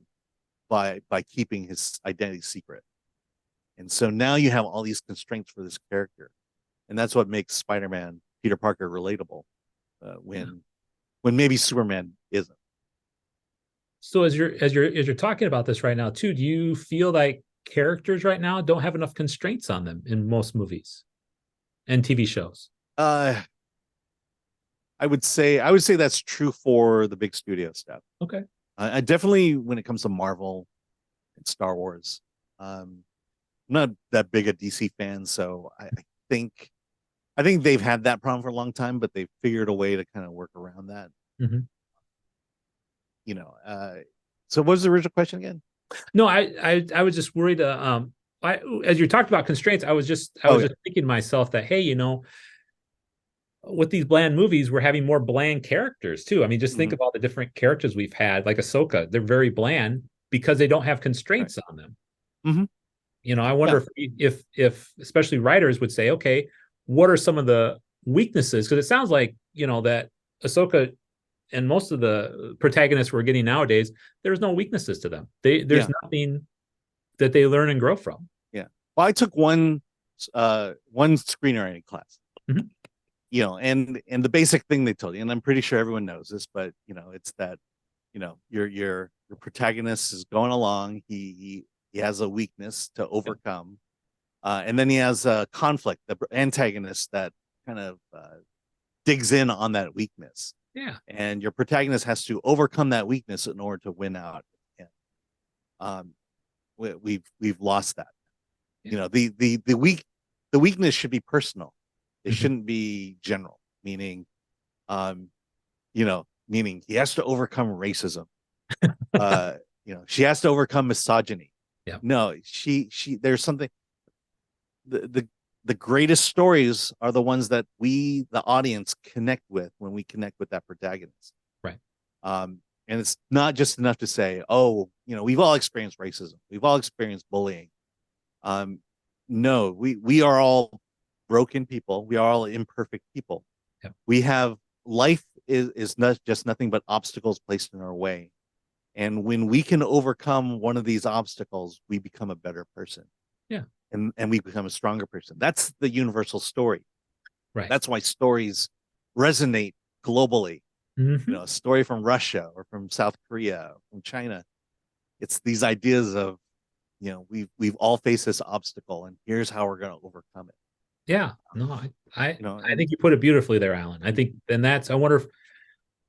by keeping his identity secret. And so now you have all these constraints for this character, and that's what makes Spider-Man, Peter Parker, relatable Yeah. when maybe Superman isn't. So as you're talking about this right now too, do you feel like characters right now don't have enough constraints on them in most movies and TV shows? Uh, I would say that's true for the big studio stuff. Okay. I definitely, when it comes to Marvel and Star Wars, I'm not that big a DC fan, so think I think they've had that problem for a long time, but they've figured a way to kind of work around that. Mhm. You know, uh, so what was the original question again? No, I was just worried. As you talked about constraints, I Oh was yeah. just thinking to myself that hey, with these bland movies, we're having more bland characters too. I mean, just think Hmm. of all the different characters we've had, like Ahsoka. They're very bland because they don't have Right. constraints on them. Hmm. I Yeah. wonder if especially writers would say, okay, what are some of the weaknesses? Because it sounds like that Ahsoka and most of the protagonists we're getting nowadays, there's no weaknesses to them. There's Yeah. nothing that they learn and grow from. Yeah. Well, I took one screenwriting class. Mhm. And the basic thing they told you, and I'm pretty sure everyone knows this, but it's that, your protagonist is going along. He has a weakness to overcome, and then he has a conflict, the antagonist that kind of digs in on that weakness, Yeah. and your protagonist has to overcome that weakness in order to win out. And we've lost that. Yeah. The weakness should be personal. It Mhm. shouldn't be general, um, meaning he has to overcome racism. She has to overcome misogyny. Yeah. No, there's something. The greatest stories are the ones that we, the audience, connect with when we connect with that protagonist. Right. And it's not just enough to say, oh, we've all experienced racism, we've all experienced bullying. No, we are all broken people. We are all imperfect people. Yeah. We have life is not just nothing but obstacles placed in our way. And when we can overcome one of these obstacles, we become a better person. Yeah. And we become a stronger person. That's the universal story. Right. That's why stories resonate globally. Mhm. A story from Russia or from South Korea, from China. It's these ideas of, we've all faced this obstacle, and here's how we're going to overcome it. Yeah. No, I And think you put it beautifully there, Alan. I think, and that's, I wonder if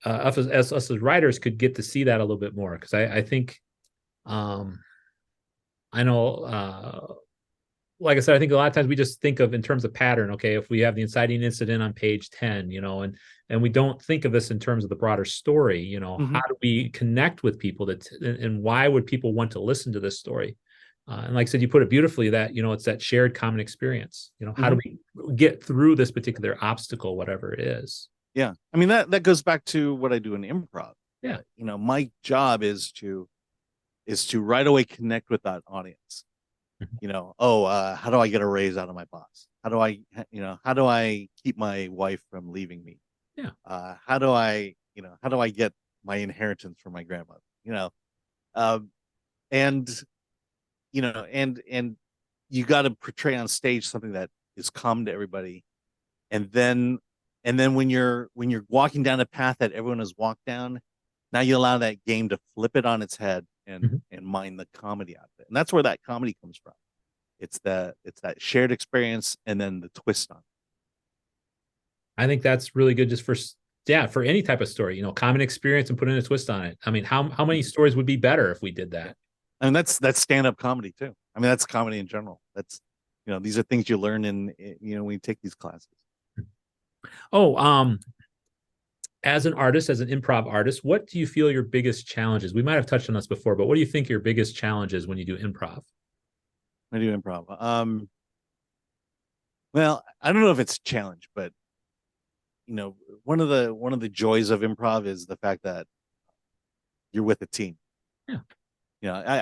us as writers could get to see that a little bit more, because I think, um, I know, like I said, I think a lot of times we just think of in terms of pattern. Okay, if we have the inciting incident on page 10, and we don't think of this in terms of the broader story. How do we connect with people and why would people want to listen to this story? And like I said, you put it beautifully that, it's that shared common experience. How do we get through this particular obstacle, whatever it is? Yeah, I mean that goes back to what I do in improv. Yeah. My job is to right away connect with that audience. Mhm. How do I get a raise out of my boss? How do I keep my wife from leaving me? Yeah. How do I get my inheritance from my grandmother? Um, and and you got to portray on stage something that is common to everybody, and then when you're walking down a path that everyone has walked down, now you allow that game to flip it on its head and Mhm. mine the comedy out of it, and that's where that comedy comes from. It's that shared experience and then the twist on it. I think that's really good just yeah, for any type of story, common experience and putting a twist on it. I mean, how many stories would be better if we did Yeah. that? And that's stand-up comedy too. I mean, that's comedy in general. That's these are things you learn when you take these classes. Oh, as an artist, as an improv artist, what do you feel your biggest challenges? We might have touched on this before, but what do you think your biggest challenges when you do improv? I do improv. Well, I don't know if it's a challenge, but one of the joys of improv is the fact that you're with a team. Yeah.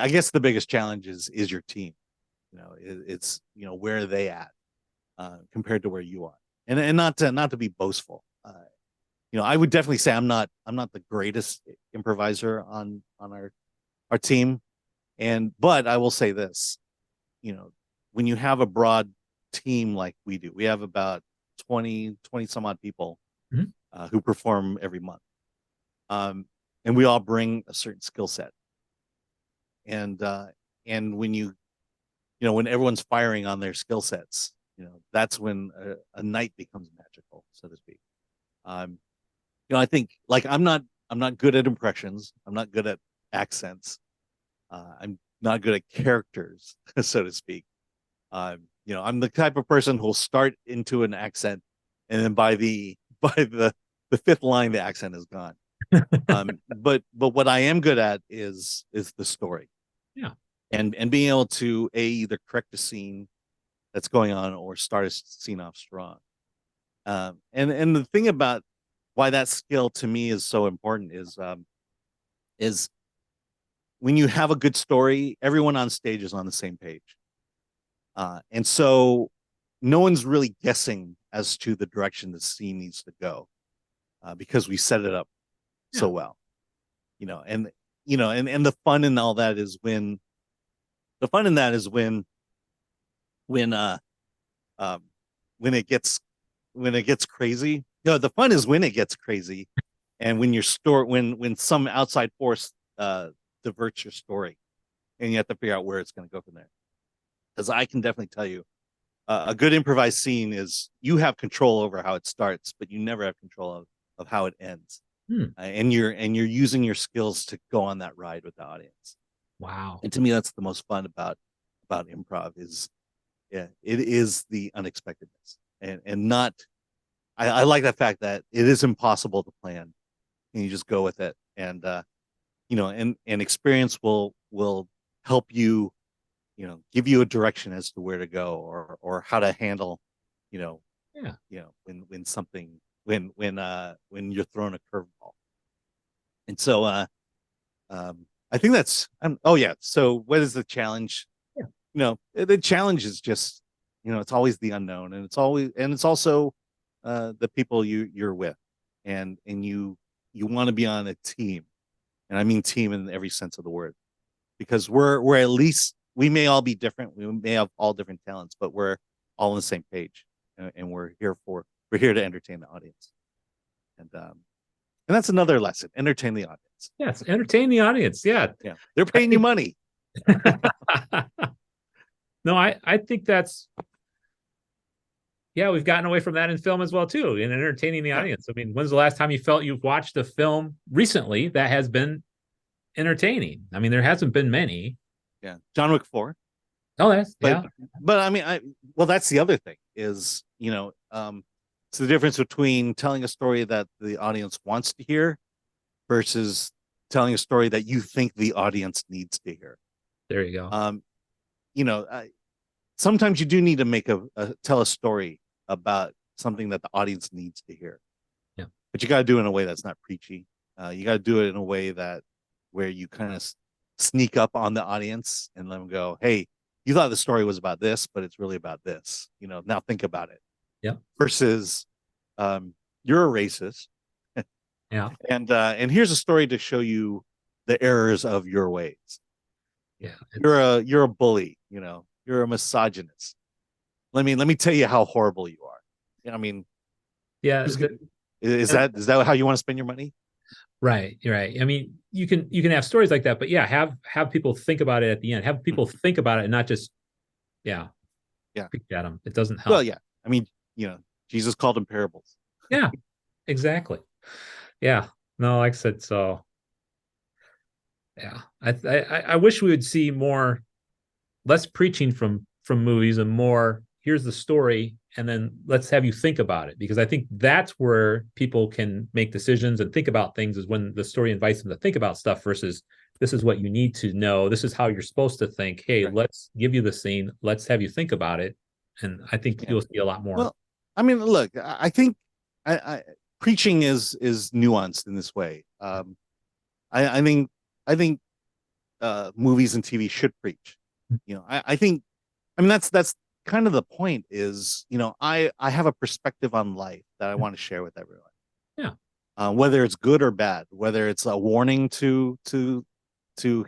I guess the biggest challenge is your team. It's where are they at compared to where you are, and not to be boastful. I would definitely say I'm not the greatest improviser on our team, but I will say this, when you have a broad team like we do, we have about 20 some odd people Mhm. who perform every month, um, and we all bring a certain skill set, and when everyone's firing on their skill sets, that's when a night becomes magical, so to speak. um, I think, like, I'm not good at impressions, I'm not good at accents, I'm not good at characters, so to speak. I'm the type of person who'll start into an accent, and then by the fifth line, the accent is gone. But what I am good at is the story, Yeah. and being able to either correct a scene that's going on or start a scene off strong. And the thing about why that skill to me is so important is when you have a good story, everyone on stage is on the same page. And so no one's really guessing as to the direction the scene needs to go, because we set it up Yeah. so well. And the fun and all that is when The fun in that is when uh um when it gets crazy. No, the fun is when it gets crazy, and when your story when some outside force diverts your story, and you have to figure out where it's going to go from there. Because I can definitely tell you, a good improvised scene is you have control over how it starts, but you never have control of how it ends. Hmm. And you're using your skills to go on that ride with the audience. Wow. And to me, that's the most fun about improv is, yeah, it is the unexpectedness, and not. I like that fact that it is impossible to plan, and you just go with it, and and experience will help you, give you a direction as to where to go, or how to handle, you know, Yeah. when something when you're thrown a curveball. And so I think that's oh yeah. So what is the challenge? Yeah. The challenge is just, it's always the unknown, and it's also the people you're with, and you want to be on a team, and I mean team in every sense of the word, because we're at least, we may all be different, we may have all different talents, but we're all on the same page, and we're here to entertain the audience, and that's another lesson: entertain the audience. Yes. Entertain the audience. Yeah. Yeah, they're I paying you think, money. no, I think that's, yeah, we've gotten away from that in film as well too, in entertaining the Yeah, audience. I mean, when's the last time you felt you've watched a film recently that has been entertaining? I mean, there hasn't been many. yeah. John Wick 4. Oh, that's but yeah. but I mean, well, that's the other thing is, it's the difference between telling a story that the audience wants to hear versus telling a story that you think the audience needs to hear. There you go. um Sometimes you do need to tell a story about something that the audience needs to hear, Yeah. but you got to do it in a way that's not preachy. You got to do it in a way where you kind of sneak up on the audience and let them go, hey, you thought the story was about this, but it's really about this. Now think about it. Yeah. Versus, you're a racist, Yeah. and here's a story to show you the errors of your ways. Yeah. You're a bully. You're a misogynist. Let me tell you how horrible you are. I mean, Yeah. is that how you want to spend your money? Right. You're right. I mean, you can have stories like that, but yeah, have people think about it at the end. Have people think about it and not just, yeah, Yeah. preach at them. It doesn't Well, help. yeah. I mean, Jesus called them parables. Yeah. Exactly. Yeah. No, like I said, so yeah. I wish we would see more, less preaching from movies and more, here's the story, and then let's have you think about it, because I think that's where people can make decisions and think about things, is when the story invites them to think about stuff versus, this is what you need to know, this is how you're supposed to think, hey, Right. let's give you the scene, let's have you think about it. And I think Yeah. you'll see a lot more. Well, I mean, look, I think I preaching is nuanced in this way. I think movies and TV should preach. I think, I mean, that's kind of the point is, I have a perspective on life that I want to share with everyone. Yeah. Whether it's good or bad, whether it's a warning to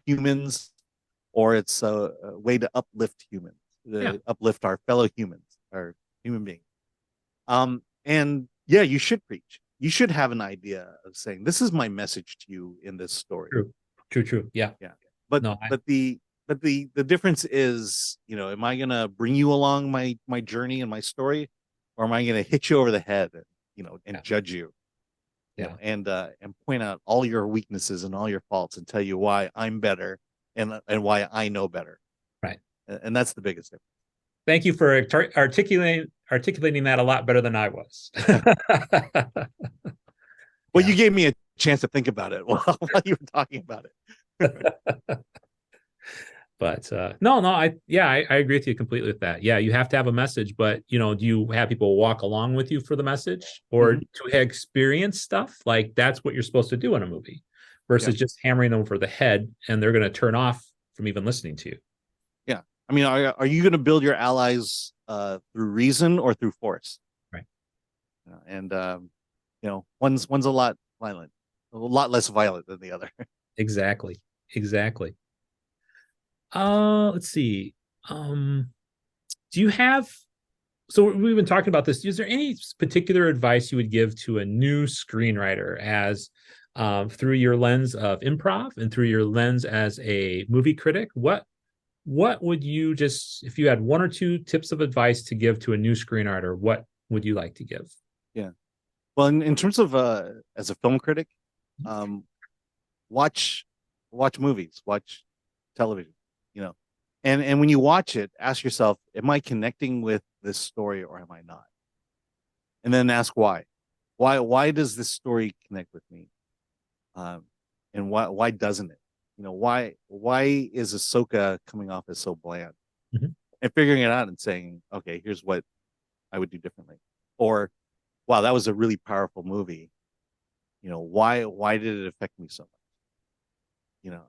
humans, or it's a way to uplift humans, Yeah. to uplift our fellow humans, our human beings. And yeah, you should preach. You should have an idea of saying, this is my message to you in this story. True. Yeah. Yeah. But No, the difference is, am I gonna bring you along my journey and my story, or am I gonna hit you over the head, and yeah. judge you, Yeah. and point out all your weaknesses and all your faults, and tell you why I'm better, and why I know better. Right. And that's the biggest difference. Thank you for articulating that a lot better than I was. Well, Yeah. you gave me a chance to think about it while you were talking about it. But no, I agree with you completely with that. Yeah, you have to have a message, but do you have people walk along with you for the message, or Mhm. to experience stuff? Like, that's what you're supposed to do in a movie, versus Yeah. just hammering them over the head, and they're going to turn off from even listening to you. Yeah. I mean, are you going to build your allies through reason or through force? Right. And one's a lot less violent than the other. Exactly. Let's see. Um, do you have, so we've been talking about this. Is there any particular advice you would give to a new screenwriter as through your lens of improv and through your lens as a movie critic? What would you just, if you had one or two tips of advice to give to a new screenwriter, what would you like to give? Yeah. Well, in terms of as a film critic, um, watch watch movies, watch television, you know. And when you watch it, ask yourself, am I connecting with this story or am I not? And then ask why. Why does this story connect with me? Um, and why doesn't it? You know, why is Ahsoka coming off as so bland? Mhm. And figuring it out and saying, okay, here's what I would do differently. Or, wow, that was a really powerful movie. You know, why did it affect me so much? You know,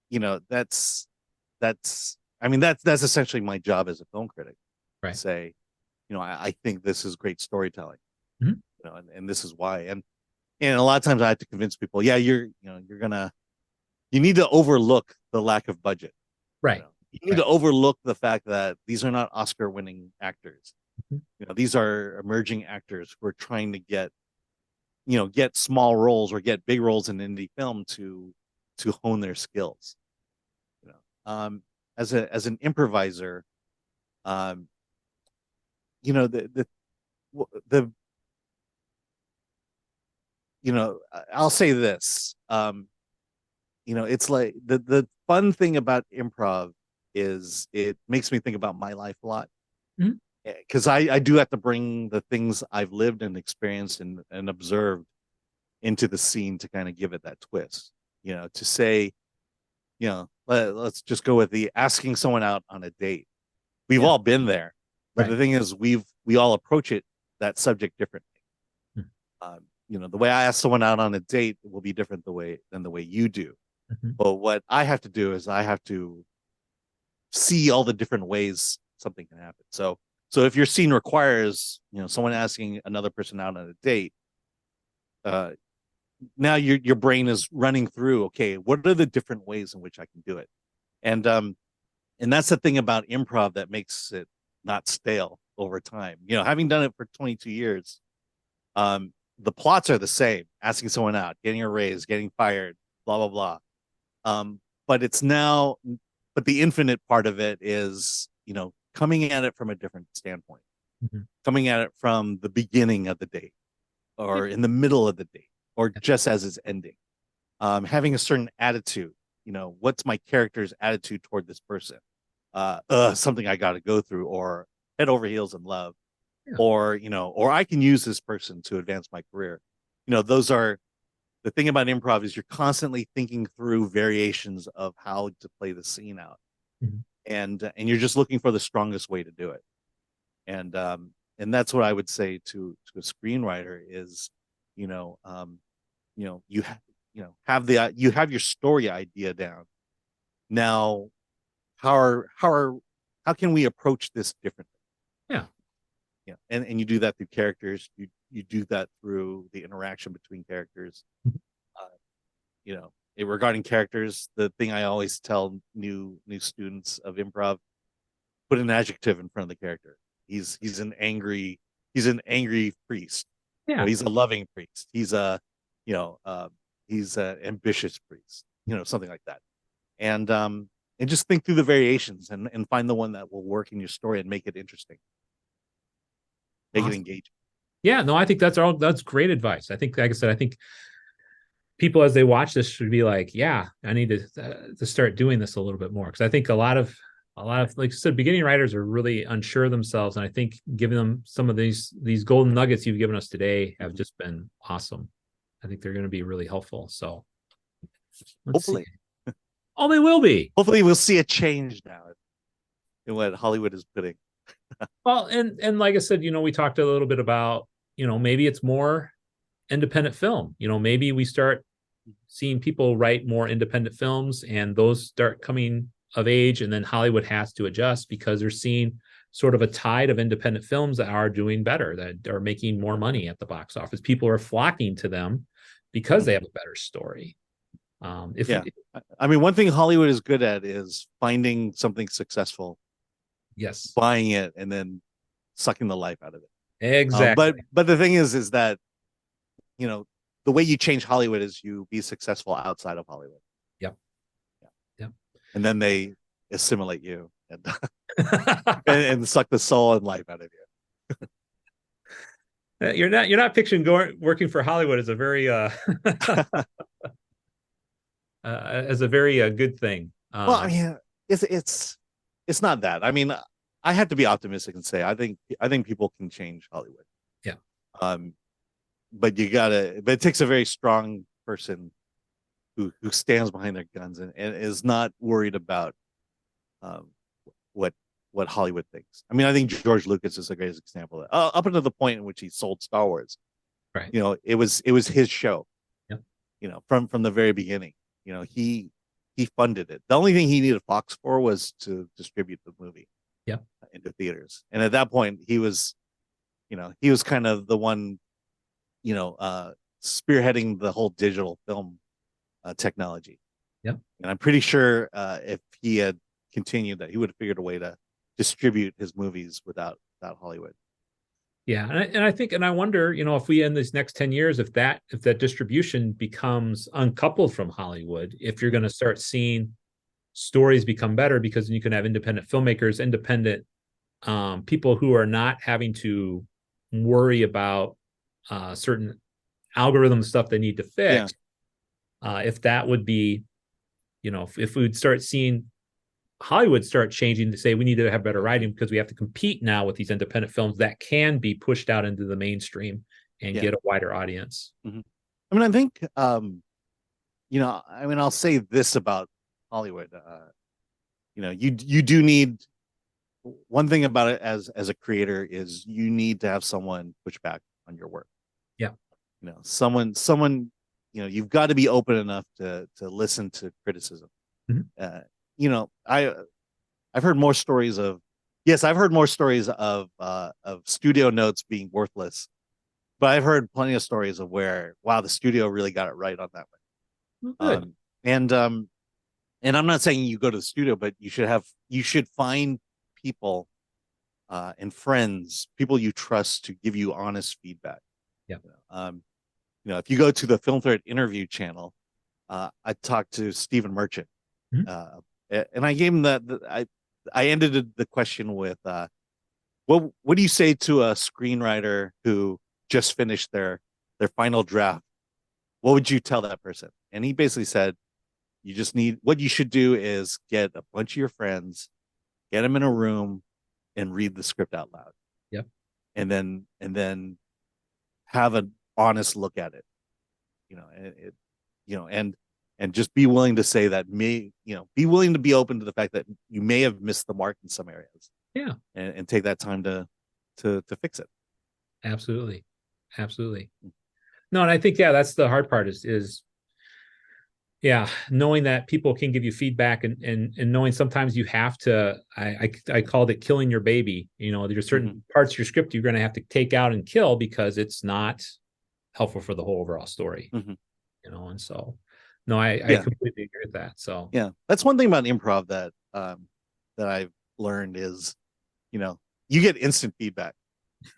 you know, that's I mean that's essentially my job as a film critic to Right. say, you know, I think this is great storytelling, Mhm. you know, and this is why. And a lot of times I have to convince people, yeah, you need to overlook the lack of budget. You Right. know, you need Right. to overlook the fact that these are not Oscar winning actors. Mhm. You know, these are emerging actors who are trying to get, you know, get small roles or get big roles in indie film to hone their skills. You know, as an improviser, um, you know, the you know, I'll say this, you know, it's like the fun thing about improv is it makes me think about my life a lot Mhm. because I do have to bring the things I've lived and experienced and observed into the scene to kind of give it that twist. You know, to say, you know, let's just go with the asking someone out on a date. We've Yeah. all been there, but Right. the thing is, we all approach it that subject differently. Mhm. You know, the way I ask someone out on a date will be different the way you do. Mhm. But what I have to do is I have to see all the different ways something can happen. So if your scene requires, you know, someone asking another person out on a date, uh, now your brain is running through, okay, what are the different ways in which I can do it? And and that's the thing about improv that makes it not stale over time. You know, having done it for 22 years, the plots are the same: asking someone out, getting a raise, getting fired, blah blah blah. But it's now, but the infinite part of it is, you know, coming at it from a different standpoint, Mhm. coming at it from the beginning of the date, Yeah. or in the middle of the date, or just as it's ending. Having a certain attitude. You know, what's my character's attitude toward this person? Something I got to go through, or head over heels in love, Yeah. or you know, or I can use this person to advance my career. You know, those are the thing about improv is you're constantly thinking through variations of how to play the scene out, Mhm. and you're just looking for the strongest way to do it. And that's what I would say to a screenwriter is, you know, you know, you have your story idea down. Now, how can we approach this differently? Yeah. Yeah, and you do that through characters. You do that through the interaction between characters. Mhm. Uh, you know, regarding characters, the thing I always tell new students of improv: put an adjective in front of the character. He's an angry priest. You know, Yeah. he's a loving priest. You know, he's an ambitious priest. You know, something like that. And just think through the variations and find the one that will work in your story and make it interesting, make it Awesome. engaging. Yeah, no, I think that's great advice. I think, like I said, I think people as they watch this should be like, yeah, I need to start doing this a little bit more because I think a lot of like I said, beginning writers are really unsure of themselves, and I think giving them some of these golden nuggets you've given us today have Mhm. just been awesome. I think they're going to be really helpful. So let's see. Hopefully, Oh, they will be. hopefully we'll see a change now in what Hollywood is putting. Well, and like I said, we talked a little bit about, maybe it's more independent film. Maybe we start seeing people write more independent films and those start coming of age, and then Hollywood has to adjust because they're seeing sort of a tide of independent films that are doing better, that are making more money at the box office. People are flocking to them because they have a better story. If Yeah. I mean, one thing Hollywood is good at is finding something successful, yes, buying it, and then sucking the life out of it. But exactly. the thing is that you know the way you change Hollywood is you be successful outside of Hollywood. Yep. Yeah. Yep. And then they assimilate you and and suck the soul and life out of You're not picturing going working for Hollywood as a very as a very good thing. well, I mean, it's not that. I mean, I have to be optimistic and say I think people can change Hollywood. Yeah. Um, but but it takes a very strong person who stands behind their guns and is not worried about um what what Hollywood thinks. I mean, I think George Lucas is the greatest example. Up until the point in which he sold Star Wars, Right. it was his show. Yeah. From the very beginning. He funded it. The only thing he needed Fox for was to distribute the movie Yeah. into theaters. And at that point, he was kind of the one, spearheading the whole digital film technology. Yeah. And I'm pretty sure if he had continued that, he would have figured a way to distribute his movies without Hollywood. Yeah, and I think, and I wonder, if we in these next 10 years, if that distribution becomes uncoupled from Hollywood, if you're going to start seeing stories become better because you can have independent filmmakers, independent people who are not having to worry about certain algorithm stuff they need to Yeah. fix. If that would be, if we'd start seeing Hollywood start changing to say we need to have better writing because we have to compete now with these independent films that can be pushed out into the mainstream and Yeah. get a wider audience. Mm-hmm. I mean, I think, I mean, I'll say this about Hollywood. You do need one thing about it as a creator is you need to have someone push back on your work. Yeah. Someone, you've got to be open enough to listen to criticism. Mm-hmm. I've heard more stories of yes, I've heard more stories of studio notes being worthless, but I've heard plenty of stories of where wow, the studio really got it right on that one. Good. And I'm not saying you go to the studio, but you should find people and friends, people you trust to give you honest feedback. Yeah. If you go to the Film Thread interview channel, I talked to Stephen Merchant, Mm-hmm. and I gave him I ended the question with, what do you say to a screenwriter who just finished their final draft? What would you tell that person? And he basically said, what you should do is get a bunch of your friends, get them in a room, and read the script out loud. Yep. And then have an honest look at it. And just be willing to say that be willing to be open to the fact that you may have missed the mark in some areas. Yeah. And take that time to fix it. Absolutely. Absolutely. No, and I think, yeah, that's the hard part is yeah, knowing that people can give you feedback and knowing sometimes you have to, I called it killing your baby. There's certain parts of your script you're going to have to take out and kill because it's not helpful for the whole overall story. And so, no, I completely agree with that. So yeah, that's one thing about improv that I've learned is, you get instant feedback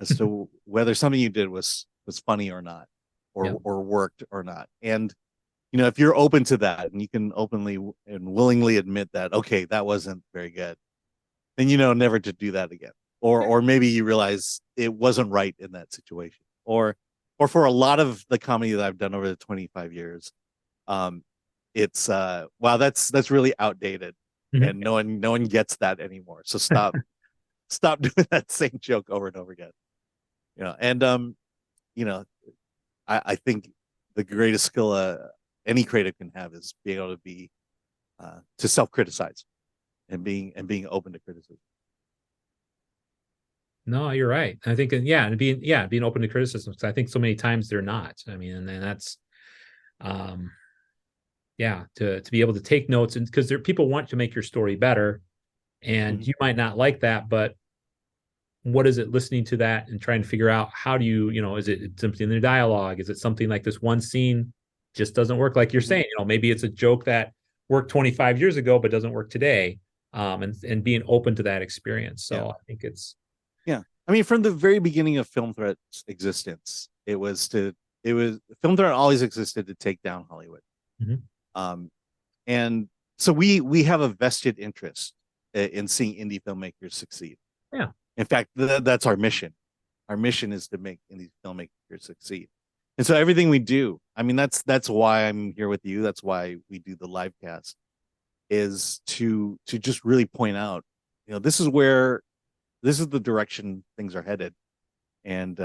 as to whether something you did was funny or not, or worked or not. And if you're open to that and you can openly and willingly admit that, okay, that wasn't very good, then never to do that again. Or maybe you realize it wasn't right in that situation. Or for a lot of the comedy that I've done over the 25 years, it's wow, that's really outdated. And no one gets that anymore. So stop doing that same joke over and over again. I think the greatest skill any creative can have is being able to be to self-criticize and being open to criticism. No, you're right. I think, and being open to criticism, because I think so many times they're not. I mean, and that's, to be able to take notes, and because people want to make your story better, and you might not like that, but what is it listening to that and trying to figure out how do you, is it something in the dialogue? Is it something like this one scene just doesn't work. Like you're Mhm. saying, maybe it's a joke that worked 25 years ago but doesn't work today. And being open to that experience. Yeah. So I think it's Yeah. I mean, from the very beginning of Film Threat's existence, it was Film Threat always existed to take down Hollywood. Mhm. Um, and so we have a vested interest in seeing indie filmmakers succeed. Yeah. In fact, that's our mission. Our mission is to make indie filmmakers succeed. And so everything we do, I mean, that's why I'm here with you. That's why we do the live cast, is to just really point out, this is the direction things are headed, and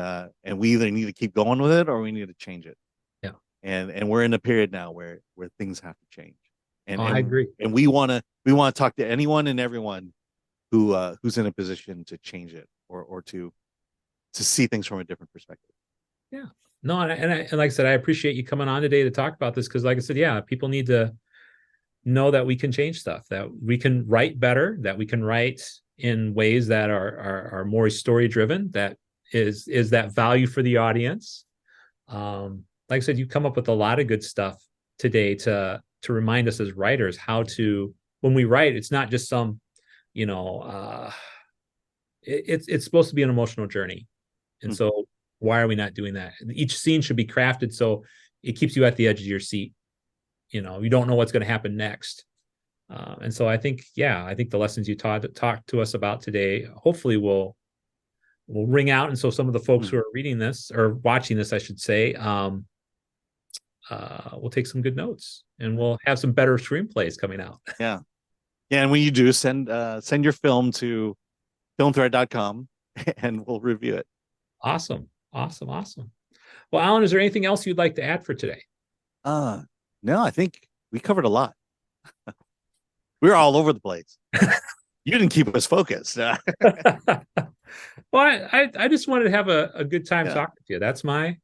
we either need to keep going with it or we need to change it. Yeah. And we're in a period now where things have to change, and Oh, I and agree. and we want to talk to anyone and everyone who's in a position to change it, or to see things from a different perspective. Yeah. No, and like I said, I appreciate you coming on today to talk about this because, like I said, yeah, people need to know that we can change stuff, that we can write better, that we can write in ways that are more story driven, that is that value for the audience. Like I said, you come up with a lot of good stuff today to remind us as writers how to, when we write, it's not just some, you know, it's supposed to be an emotional journey. And Mhm. so why are we not doing that? Each scene should be crafted so it keeps you at the edge of your seat. You don't know what's going to happen next. And so I think, yeah, I think the lessons you talked to us about today, hopefully will ring out. And so some of the folks who Mhm. are reading this or watching this, I should say, we'll take some good notes and we'll have some better screenplays coming out. Yeah. Yeah, and when you do, send your film to filmthread.com and we'll review it. Awesome. Awesome. Awesome. Well, Alan, is there anything else you'd like to add for today? Uh no, I think we covered a lot. We were all over the place. You didn't keep us focused. Well, I just wanted to have a good time Yeah. talking to you. That's my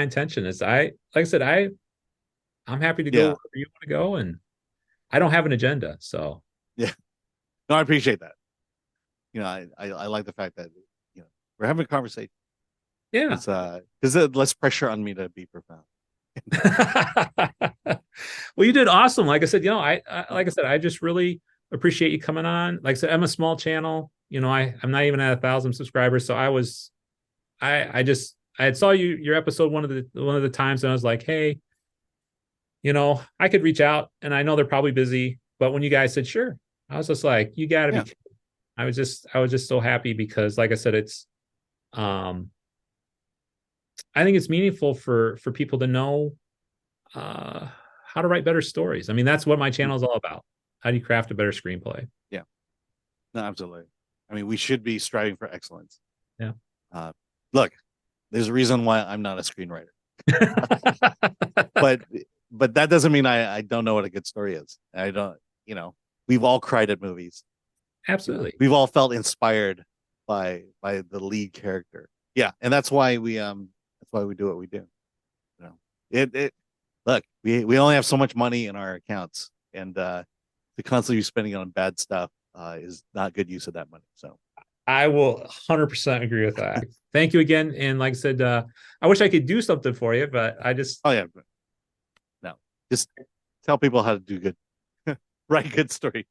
intention. Is like I said, I'm happy to go Yeah. wherever you want to go, and I don't have an agenda. So Yeah. No, I appreciate that. I like the fact that we're having a conversation. yeah. Because less pressure on me to be profound. Well, you did awesome. Like I said, like I said, I just really appreciate you coming on. Like I said, I'm a small channel. I'm not even at 1,000 subscribers. So I had saw your episode one of the times, and I was like, hey, I could reach out, and I know they're probably busy, but when you guys said sure, I was just like, you got to be Yeah. kidding. I was just so happy because, like I said, um, I think it's meaningful for people to know uh, how to write better stories. I mean, that's what my channel is all about. How do you craft a better screenplay? Yeah. No, absolutely. I mean, we should be striving for excellence. Yeah. Uh, Look, there's a reason why I'm not a screenwriter, but that doesn't mean I don't know what a good story is. I don't, we've all cried at movies. Absolutely. We've all felt inspired by the lead character. Yeah, and that's why we do what we do. It look, we only have so much money in our accounts, and to constantly be spending on bad stuff is not good use of that money. So I will 100% agree with that. Thank you again. And like I said, I wish I could do something for you, but I just, oh yeah, no, just tell people how to do good, write good story,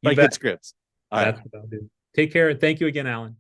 you write bet. good scripts. All right. That's what I'll do. Take care. And thank you again, Alan.